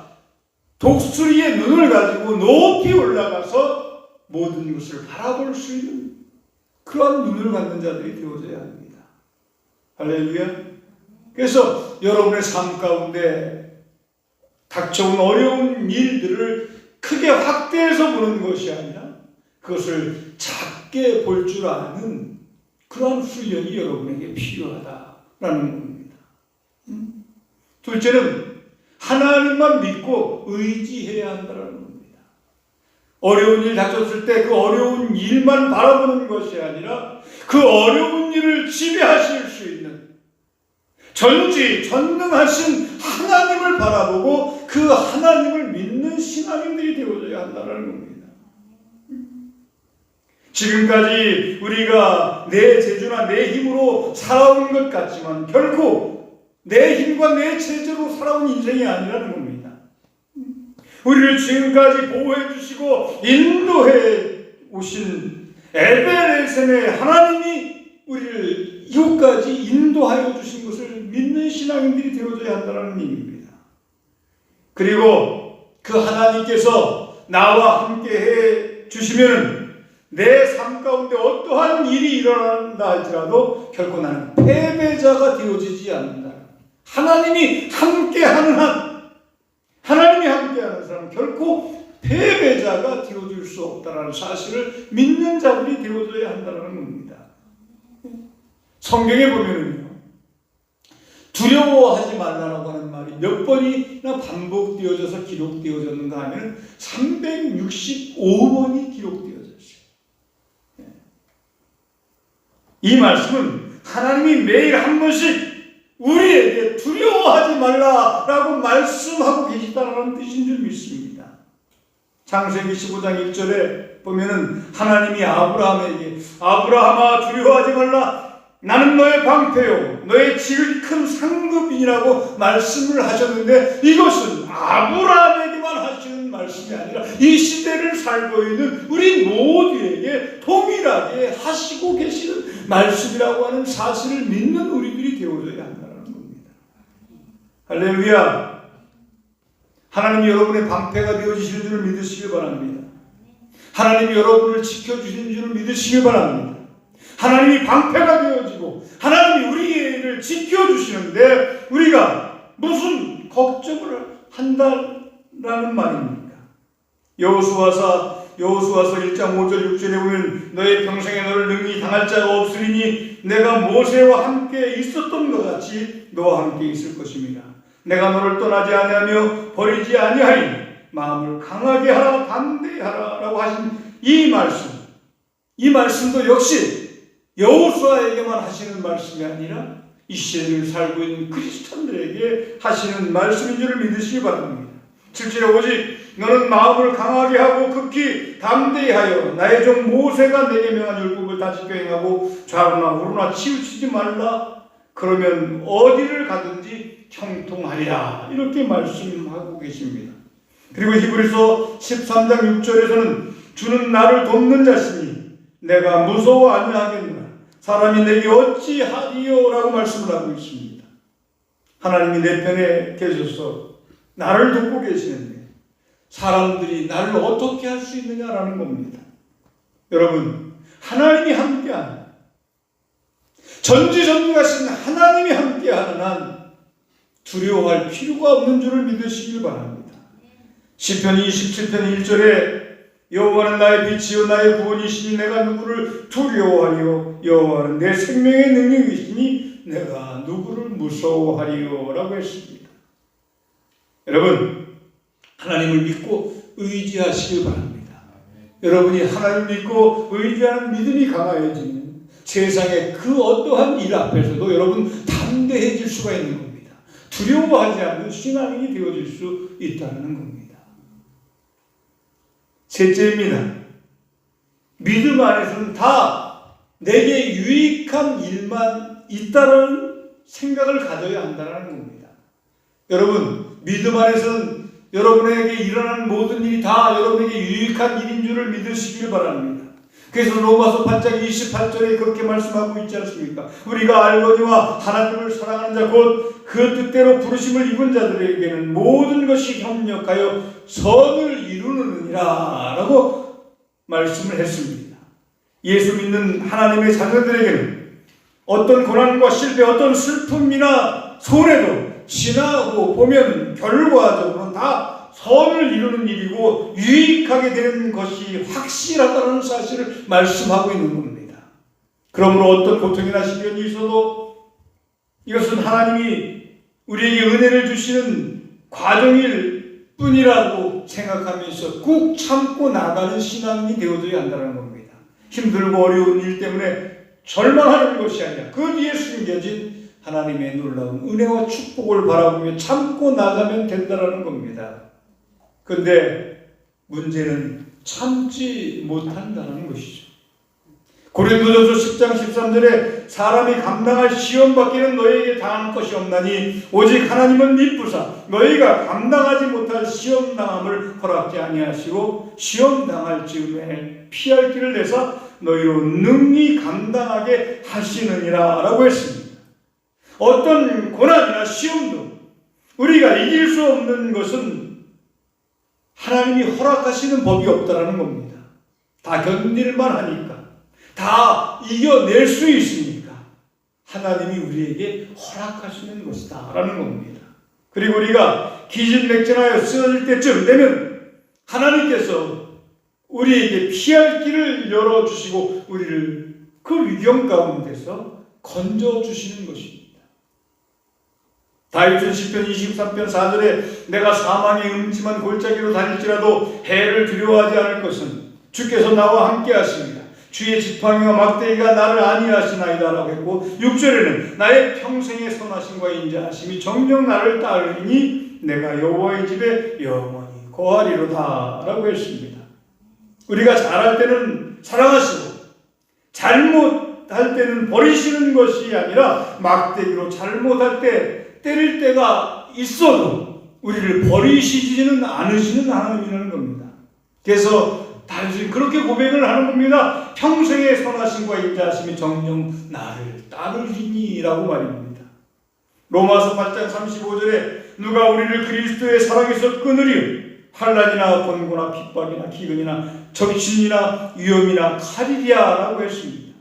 독수리의 눈을 가지고 높이 올라가서 모든 것을 바라볼 수 있는 그러한 눈을 갖는 자들이 되어져야 합니다. 할렐루야. 그래서 여러분의 삶 가운데 닥쳐온 어려운 일들을 크게 확대해서 보는 것이 아니라 그것을 작게 볼 줄 아는 그러한 훈련이 여러분에게 필요하다라는 겁니다. 둘째는 하나님만 믿고 의지해야 한다는 겁니다. 어려운 일 닥쳤을 때 그 어려운 일만 바라보는 것이 아니라 그 어려운 일을 지배하실 수 있는 전지전능하신 하나님을 바라보고 그 하나님을 믿는 신앙인들이 되어져야 한다는 겁니다. 지금까지 우리가 내 재주나 내 힘으로 살아온 것 같지만 결코 내 힘과 내 체제로 살아온 인생이 아니라는 겁니다. 우리를 지금까지 보호해 주시고 인도해 오신 에베레센의 하나님이 우리를 이곳까지 인도하여 주신 것을 믿는 신앙인들이 되어줘야 한다는 얘기입니다. 그리고 그 하나님께서 나와 함께 해 주시면 내 삶 가운데 어떠한 일이 일어난다 할지라도 결코 나는 패배자가 되어지지 않는다. 하나님이 함께하는 한, 하나님이 함께하는 사람은 결코 패배자가 되어줄 수 없다는 사실을 믿는 자들이 되어줘야 한다는 겁니다. 성경에 보면은요, 두려워하지 말라라고 하는 말이 몇 번이나 반복되어져서 기록되어졌는가 하면 365번이 기록되어졌어요. 이 말씀은 하나님이 매일 한 번씩 우리에게 두려워하지 말라라고 말씀하고 계시다는 뜻인 줄 믿습니다. 창세기 15장 1절에 보면은 하나님이 아브라함에게 아브라함아 두려워하지 말라 나는 너의 방패요 너의 지극히 큰 상급이라고 말씀을 하셨는데 이것은 아브라함에게만 하시는 말씀이 아니라 이 시대를 살고 있는 우리 모두에게 동일하게 하시고 계시는 말씀이라고 하는 사실을 믿는 우리들이 되어줘야 한다는 겁니다. 할렐루야. 하나님이 여러분의 방패가 되어주시는 줄을 믿으시길 바랍니다. 하나님이 여러분을 지켜주시는 줄을 믿으시길 바랍니다. 하나님이 방패가 되어지고 하나님이 우리를 지켜주시는데 우리가 무슨 걱정을 한다라는 말입니까? 여호수아서 1장 5절 6절에 보면 너의 평생에 너를 능히 당할 자가 없으리니 내가 모세와 함께 있었던 것 같이 너와 함께 있을 것입니다. 내가 너를 떠나지 아니하며 버리지 아니하리니 마음을 강하게 하라 담대히 하라 라고 하신 이 말씀도 역시 여호수아에게만 하시는 말씀이 아니라 이 시대를 살고 있는 크리스천들에게 하시는 말씀인 줄을 믿으시기 바랍니다. 7절에 오직 너는 마음을 강하게 하고 극히 담대히 하여 나의 종 모세가 내게 명한 율법을 다 지켜 행하고 좌로나 우로나 치우치지 말라. 그러면 어디를 가든지 형통하리라. 이렇게 말씀하고 계십니다. 그리고 히브리서 13장 6절에서는 주는 나를 돕는 자시니 내가 무서워 아니하겠노라. 사람이 내게 어찌하리요? 라고 말씀을 하고 있습니다. 하나님이 내 편에 계셔서 나를 돕고 계시는데 사람들이 나를 어떻게 할 수 있느냐라는 겁니다. 여러분, 하나님이 함께하는 전지전능하신 하나님이 함께하는 한 두려워할 필요가 없는 줄을 믿으시길 바랍니다. 시편 27편 1절에 여호와는 나의 빛이요 나의 구원이시니 내가 누구를 두려워하리요 여호와는 내 생명의 능력이시니 내가 누구를 무서워하리요 라고 했습니다. 여러분, 하나님을 믿고 의지하시길 바랍니다. 여러분이 하나님 믿고 의지하는 믿음이 강화해지면 세상의 그 어떠한 일 앞에서도 여러분 담대해질 수가 있는 겁니다. 두려워하지 않는 신앙인이 되어질 수 있다는 겁니다. 셋째입니다. 믿음 안에서는 다 내게 유익한 일만 있다는 생각을 가져야 한다는 겁니다. 여러분, 믿음 안에서는 여러분에게 일어나는 모든 일이 다 여러분에게 유익한 일인 줄을 믿으시길 바랍니다. 그래서 로마서 8장 28절에 그렇게 말씀하고 있지 않습니까? 우리가 알거니와 하나님을 사랑하는 자 곧 그 뜻대로 부르심을 입은 자들에게는 모든 것이 협력하여 선을 이루느니라 라고 말씀을 했습니다. 예수 믿는 하나님의 자녀들에게는 어떤 고난과 실패, 어떤 슬픔이나 손해도 지나고 보면 결과적으로는 다 선을 이루는 일이고 유익하게 되는 것이 확실하다는 사실을 말씀하고 있는 겁니다. 그러므로 어떤 고통이나 시련이 있어도 이것은 하나님이 우리에게 은혜를 주시는 과정일 뿐이라고 생각하면서 꾹 참고 나가는 신앙이 되어져야 한다는 겁니다. 힘들고 어려운 일 때문에 절망하는 것이 아니라 그 뒤에 숨겨진 하나님의 놀라운 은혜와 축복을 바라보며 참고 나가면 된다는 겁니다. 그런데 문제는 참지 못한다는 것이죠. 고린도전서 10장 13절에 사람이 감당할 시험 밖에는 너희에게 당할 것이 없나니 오직 하나님은 미쁘사 너희가 감당하지 못할 시험 당함을 허락지 아니하시고 시험 당할 즈음에 피할 길을 내사 너희로 능히 감당하게 하시느니라 라고 했습니다. 어떤 고난이나 시험도 우리가 이길 수 없는 것은 하나님이 허락하시는 법이 없다라는 겁니다. 다 견딜만 하니까, 다 이겨낼 수 있으니까 하나님이 우리에게 허락하시는 것이다 라는 겁니다. 그리고 우리가 기진맥진하여 쓰러질 때쯤 되면 하나님께서 우리에게 피할 길을 열어주시고 우리를 그 위경 가운데서 건져주시는 것입니다. 다윗은 시편 23편 4절에 내가 사망의 음침한 골짜기로 다닐지라도 해를 두려워하지 않을 것은 주께서 나와 함께 하십니다. 주의 지팡이와 막대기가 나를 안위하시나이다 라고 했고, 6절에는 나의 평생의 선하심과 인자하심이 정녕 나를 따르니 내가 여호와의 집에 영원히 거하리로다 라고 했습니다. 우리가 잘할 때는 사랑하시고 잘못할 때는 버리시는 것이 아니라 막대기로 잘못할 때 때릴 때가 있어도 우리를 버리시지는 않으시는 하나님이라는 겁니다. 그래서 단순히 그렇게 고백을 하는 겁니다. 평생의 선하심과 인자하심이 정녕 나를 따르리니 라고 말입니다. 로마서 8장 35절에 누가 우리를 그리스도의 사랑에서 끊으리요 환난이나 권고나 핍박이나 기근이나 적신이나 위험이나 칼이랴 라고 했습니다.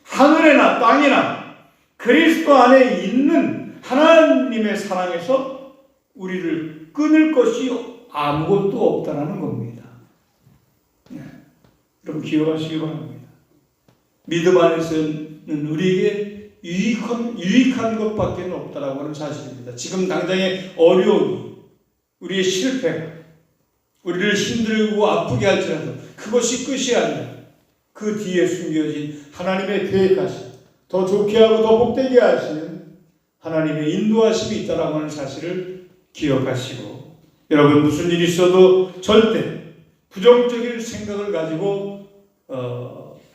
하늘이나 땅이나 그리스도 안에 있는 하나님의 사랑에서 우리를 끊을 것이 아무것도 없다는 겁니다. 여러분 기억하시기 바랍니다. 믿음 안에서는 우리에게 유익한 것밖에 없다라고 하는 사실입니다. 지금 당장의 어려움이, 우리의 실패가 우리를 힘들고 아프게 할지라도 그것이 끝이 아니라 그 뒤에 숨겨진 하나님의 계획하심, 더 좋게 하고 더 복되게 하시는 하나님의 인도하심이 있다라고 하는 사실을 기억하시고, 여러분 무슨 일이 있어도 절대 부정적인 생각을 가지고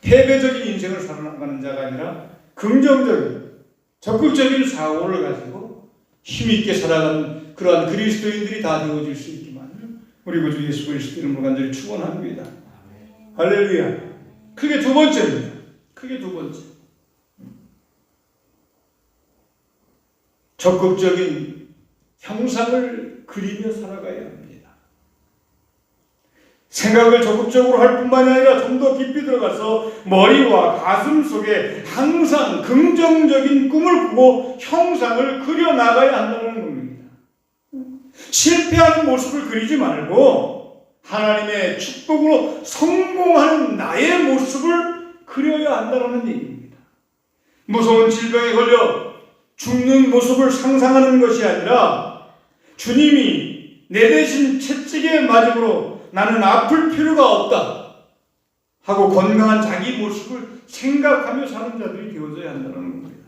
패배적인 인생을 살아나가는 자가 아니라 긍정적인 적극적인 사고를 가지고 힘있게 살아가는 그러한 그리스도인들이 다 되어질 수 있기만 우리 구주 예수 그리스도 이름으로 간절히 축원합니다. 할렐루야. 크게 두 번째입니다. 크게 두 번째. 적극적인 형상을 그리며 살아가야 합니다. 생각을 적극적으로 할 뿐만이 아니라 좀 더 깊이 들어가서 머리와 가슴 속에 항상 긍정적인 꿈을 꾸고 형상을 그려나가야 한다는 겁니다. 실패하는 모습을 그리지 말고 하나님의 축복으로 성공하는 나의 모습을 그려야 한다는 얘기입니다. 무서운 질병에 걸려 죽는 모습을 상상하는 것이 아니라 주님이 내 대신 채찍에 맞음으로 나는 아플 필요가 없다 하고 건강한 자기 모습을 생각하며 사는 자들이 되어져야 한다는 겁니다.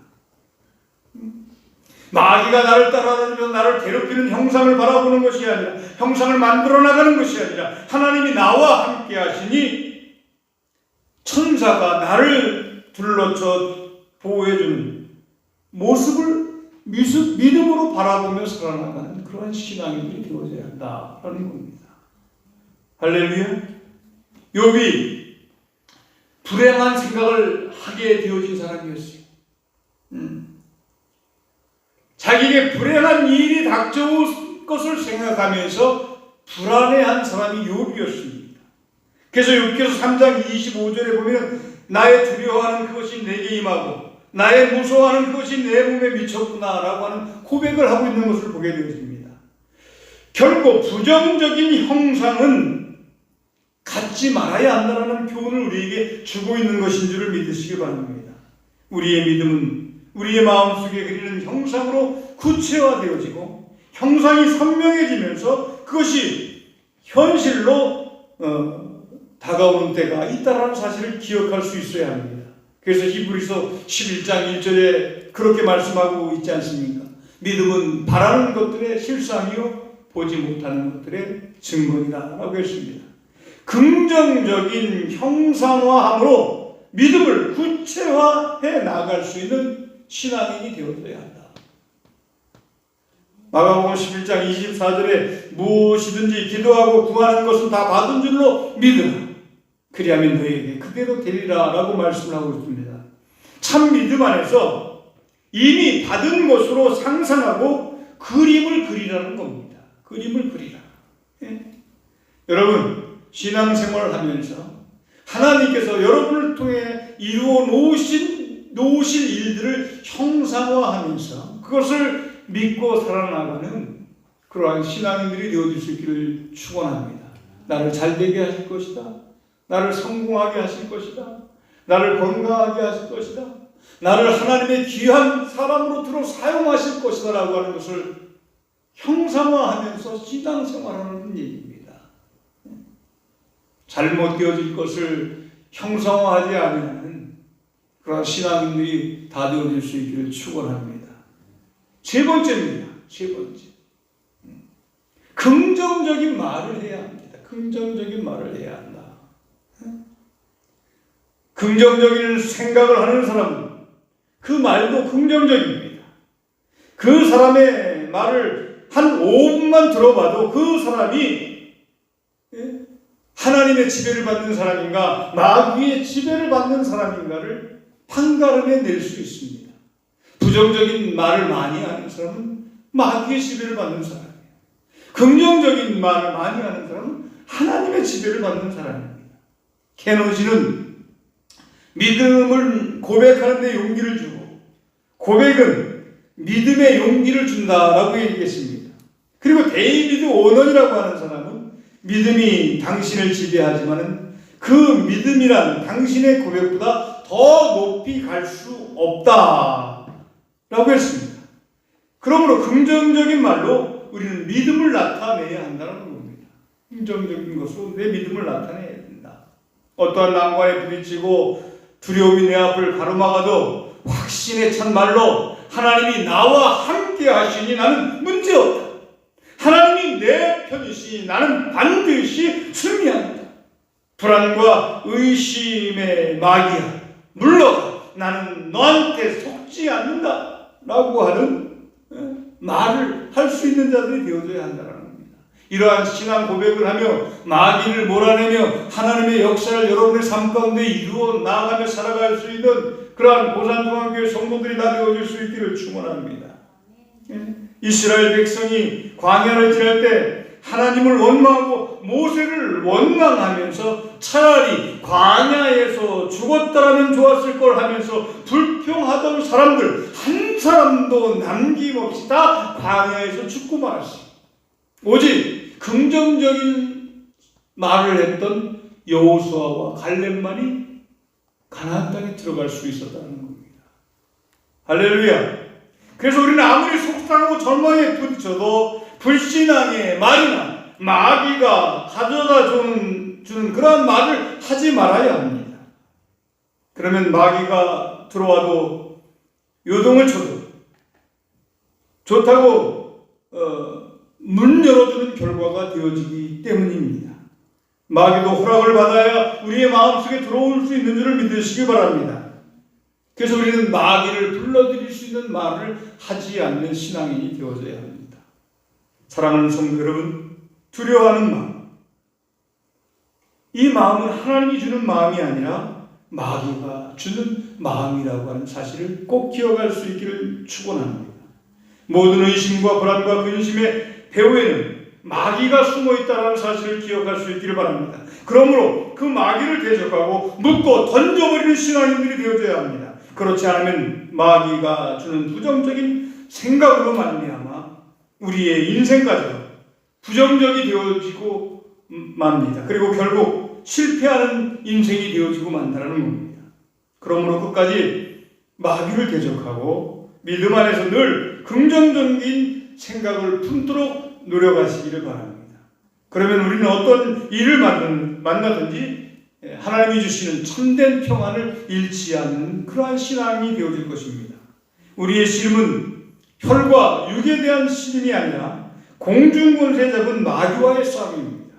마귀가 나를 따라다니며 나를 괴롭히는 형상을 바라보는 것이 아니라, 형상을 만들어 나가는 것이 아니라 하나님이 나와 함께 하시니 천사가 나를 둘러쳐 보호해주는 모습을 믿음으로 바라보며 살아나가는 그러한 신앙인들이 되어져야 한다는 겁니다. 할렐루야. 욥이 불행한 생각을 하게 되어진 사람이었어요. 자기에게 불행한 일이 닥쳐올 것을 생각하면서 불안해한 사람이 욥이었습니다. 그래서 욥기서 3장 25절에 보면 나의 두려워하는 그것이 내게 임하고 나의 무서워하는 그것이 내 몸에 미쳤구나 라고 하는 고백을 하고 있는 것을 보게 되었습니다. 결국 부정적인 형상은 갖지 말아야 한다는 교훈을 우리에게 주고 있는 것인 줄을 믿으시기 바랍니다. 우리의 믿음은 우리의 마음속에 그리는 형상으로 구체화되어지고 형상이 선명해지면서 그것이 현실로 다가오는 때가 있다는 사실을 기억할 수 있어야 합니다. 그래서 히브리서 11장 1절에 그렇게 말씀하고 있지 않습니까? 믿음은 바라는 것들의 실상이요 보지 못하는 것들의 증거이다 라고 했습니다. 긍정적인 형상화함으로 믿음을 구체화해 나갈 수 있는 신앙인이 되어져야 한다. 마가복음 11장 24절에 무엇이든지 기도하고 구하는 것은 다 받은 줄로 믿으라. 그리하면 너에게 그대로 되리라 라고 말씀을 하고 있습니다. 참 믿음 안에서 이미 받은 것으로 상상하고 그림을 그리라는 겁니다. 그림을 그리라. 예? 여러분, 신앙생활을 하면서 하나님께서 여러분을 통해 이루어 놓으실 일들을 형상화하면서 그것을 믿고 살아나가는 그러한 신앙인들이 되어질 수 있기를 축원합니다. 나를 잘되게 하실 것이다. 나를 성공하게 하실 것이다. 나를 건강하게 하실 것이다. 나를 하나님의 귀한 사람으로 사용하실 것이다 라고 하는 것을 형상화하면서 신앙생활하는 얘기입니다. 잘못되어질 것을 형상화하지 않으면 그런 신앙인들이 다 되어질 수 있기를 축원합니다. 세 번째입니다. 세 번째. 긍정적인 말을 해야 합니다. 긍정적인 말을 해야 한다. 긍정적인 생각을 하는 사람은 그 말도 긍정적입니다. 그 사람의 말을 한 5분만 들어봐도 그 사람이 하나님의 지배를 받는 사람인가 마귀의 지배를 받는 사람인가를 판가름해 낼 수 있습니다. 부정적인 말을 많이 하는 사람은 마귀의 지배를 받는 사람이에요. 긍정적인 말을 많이 하는 사람은 하나님의 지배를 받는 사람입니다. 케노지는 믿음을 고백하는 데 용기를 주고 고백은 믿음의 용기를 준다라고 얘기했습니다. 그리고 데이비드 오넌이라고 하는 사람은 믿음이 당신을 지배하지만은 그 믿음이란 당신의 고백보다 더 높이 갈 수 없다라고 했습니다. 그러므로 긍정적인 말로 우리는 믿음을 나타내야 한다는 겁니다. 긍정적인 것으로 내 믿음을 나타내야 된다. 어떠한 난관에 부딪히고 두려움이 내 앞을 가로막아도 확신에 찬 말로 하나님이 나와 함께 하시니 나는 문제없다. 하나님이 내 편이시니 나는 반드시 승리한다. 불안과 의심의 마귀야 물러가. 나는 너한테 속지 않는다 라고 하는 말을 할 수 있는 자들이 되어져야 한다는 겁니다. 이러한 신앙 고백을 하며 마귀를 몰아내며 하나님의 역사를 여러분의 삶 가운데 이루어 나아가며 살아갈 수 있는 그러한 고산중앙교회 성도들이 다 되어질 수 있기를 축원합니다. 이스라엘 백성이 광야를 지날 때 하나님을 원망하고 모세를 원망하면서 차라리 광야에서 죽었더라면 좋았을 걸 하면서 불평하던 사람들 한 사람도 남김없이 다 광야에서 죽고 말았습니다. 오직 긍정적인 말을 했던 여호수아와 갈렙만이 가나안 땅에 들어갈 수 있었다는 겁니다. 할렐루야. 그래서 우리는 아무리 속상하고 절망에 부딪혀도 불신앙의 말이나 마귀가 가져다 주는 그러한 말을 하지 말아야 합니다. 그러면 마귀가 들어와도 요동을 쳐도 좋다고 문 열어주는 결과가 되어지기 때문입니다. 마귀도 허락을 받아야 우리의 마음속에 들어올 수 있는 줄을 믿으시기 바랍니다. 그래서 우리는 마귀를 불러들일 수 있는 말을 하지 않는 신앙인이 되어져야 합니다. 사랑하는 성도 여러분, 두려워하는 마음, 이 마음은 하나님이 주는 마음이 아니라 마귀가 주는 마음이라고 하는 사실을 꼭 기억할 수 있기를 축원합니다. 모든 의심과 불안과 근심의 배후에는 마귀가 숨어있다는 사실을 기억할 수 있기를 바랍니다. 그러므로 그 마귀를 대적하고 묶고 던져버리는 신앙인들이 되어져야 합니다. 그렇지 않으면 마귀가 주는 부정적인 생각으로 말미암아 우리의 인생까지 부정적이 되어지고 맙니다. 그리고 결국 실패하는 인생이 되어지고 만다는 겁니다. 그러므로 끝까지 마귀를 대적하고 믿음 안에서 늘 긍정적인 생각을 품도록 노력하시기를 바랍니다. 그러면 우리는 어떤 일을 만나든지 하나님이 주시는 참된 평안을 잃지 않는 그러한 신앙이 되어질 것입니다. 우리의 씨름은 혈과 육에 대한 씨름이 아니라 공중권세 잡은 마귀와의 싸움입니다.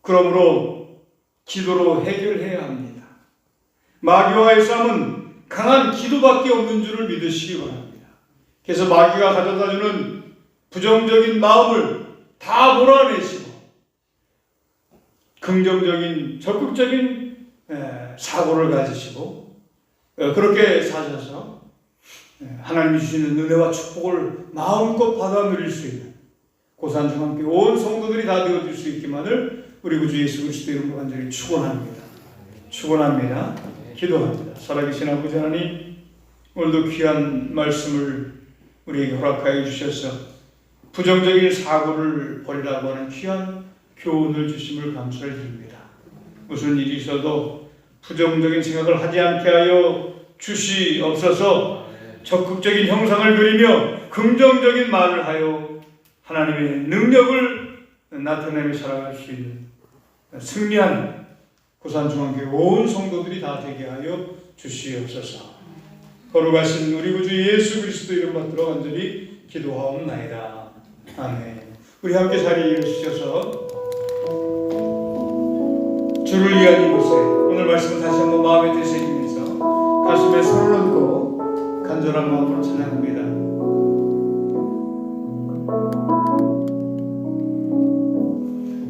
그러므로 기도로 해결해야 합니다. 마귀와의 싸움은 강한 기도밖에 없는 줄을 믿으시기 바랍니다. 그래서 마귀가 가져다주는 부정적인 마음을 다 몰아내시고 긍정적인 적극적인 사고를 가지시고 그렇게 사셔서 하나님이 주시는 은혜와 축복을 마음껏 받아 누릴 수 있는 고산중앙교회 온 성도들이 다 되어줄 수 있기만을 우리 구주 예수 그리스도 이름으로 간절히 축원합니다. 축원합니다. 기도합니다. 살아계신 아버지 하나님, 오늘도 귀한 말씀을 우리에게 허락하여 주셔서 부정적인 사고를 버리라고 하는 귀한 교훈을 주심을 감사를 드립니다. 무슨 일이 있어도 부정적인 생각을 하지 않게 하여 주시옵소서. 적극적인 형상을 그리며 긍정적인 말을 하여 하나님의 능력을 나타내며 살아갈 수 있는 승리한 고산중앙교회 온 성도들이 다 되게 하여 주시옵소서. 거룩하신 우리 구주 예수 그리스도 이름 받들어 간절히 기도하옵나이다. 아멘. 우리 함께 자리에 일어서셔서 주를 위한 이곳에 오늘 말씀을 다시 한번 마음에 되새기면서 가슴에 손을 얹고 간절한 마음으로 찬양합니다.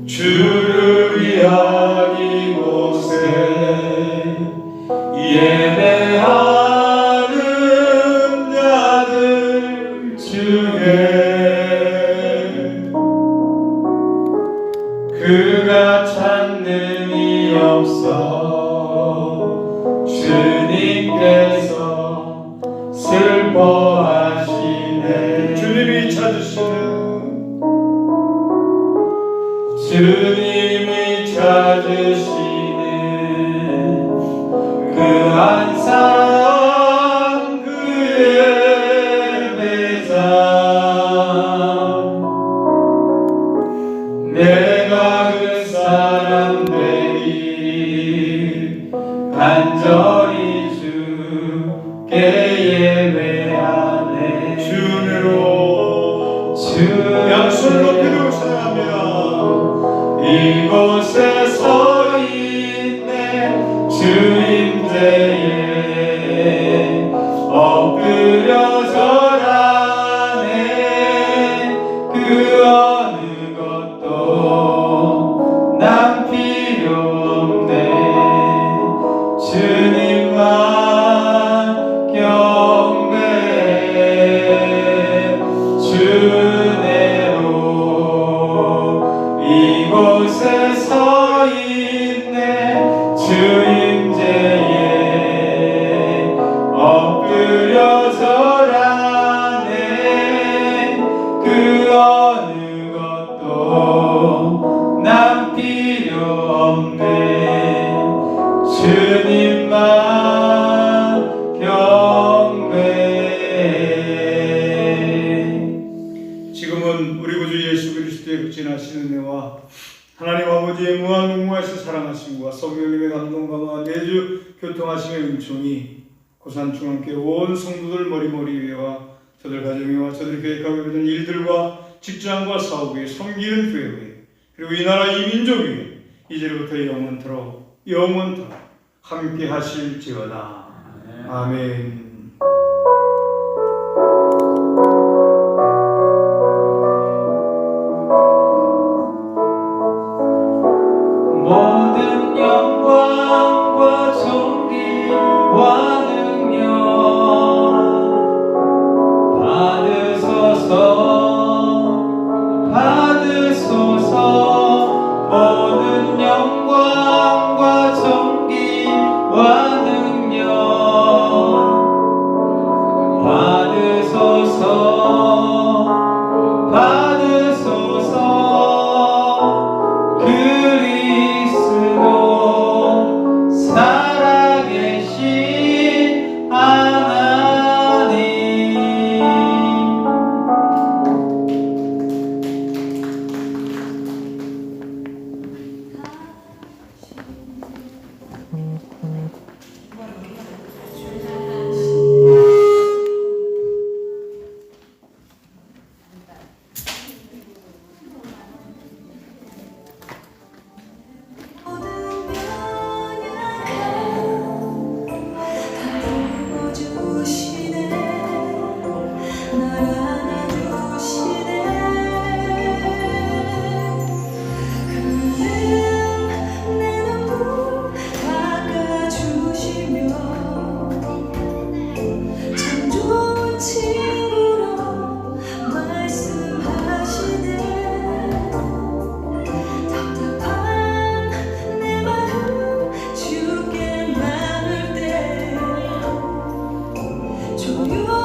주를 위한 이곳에 예배하는 자들 중에 그가 찾는 이 없어 주님께서 슬퍼하시네. 주님이 찾으시는 주님이 찾으시는 그 한 사람 그의 배상 내가 그 사람 되기 간절히 주께 예배하네. 주님으로 양손을 높이 들고 찬양합니다. 이곳에 서 있네 주임제에 엎드려 절하네. 그 어느 것도 난 필요 없네. 주님만 경배해. 주내로 이곳에 서 있네 주임제에 엎드려 절하네. 그 어느 것도 난 필요 없네. 주님만 경배해. 지금은 우리 구주 예수 그리스도의 극진하신 은혜와 하나님 아버지의 무한무궁하신 사랑하심과 성령님의 감동과 내주 교통하심의 은총이 고산중앙교회 온 성도들 머리머리 위에와 저들 가정위와 저들 계획하고 있는 일들과 직장과 사업 위에 섬기는 교회 위에 그리고 이 나라 이 민족 위에 이제부터 영원토록 함께 하실지어다. 아멘. 모든 영광과 존귀와 능력 받으소서. 모든 영광과 존귀와 능력 받으소서. 그리스도 살아계신 하나님. 조용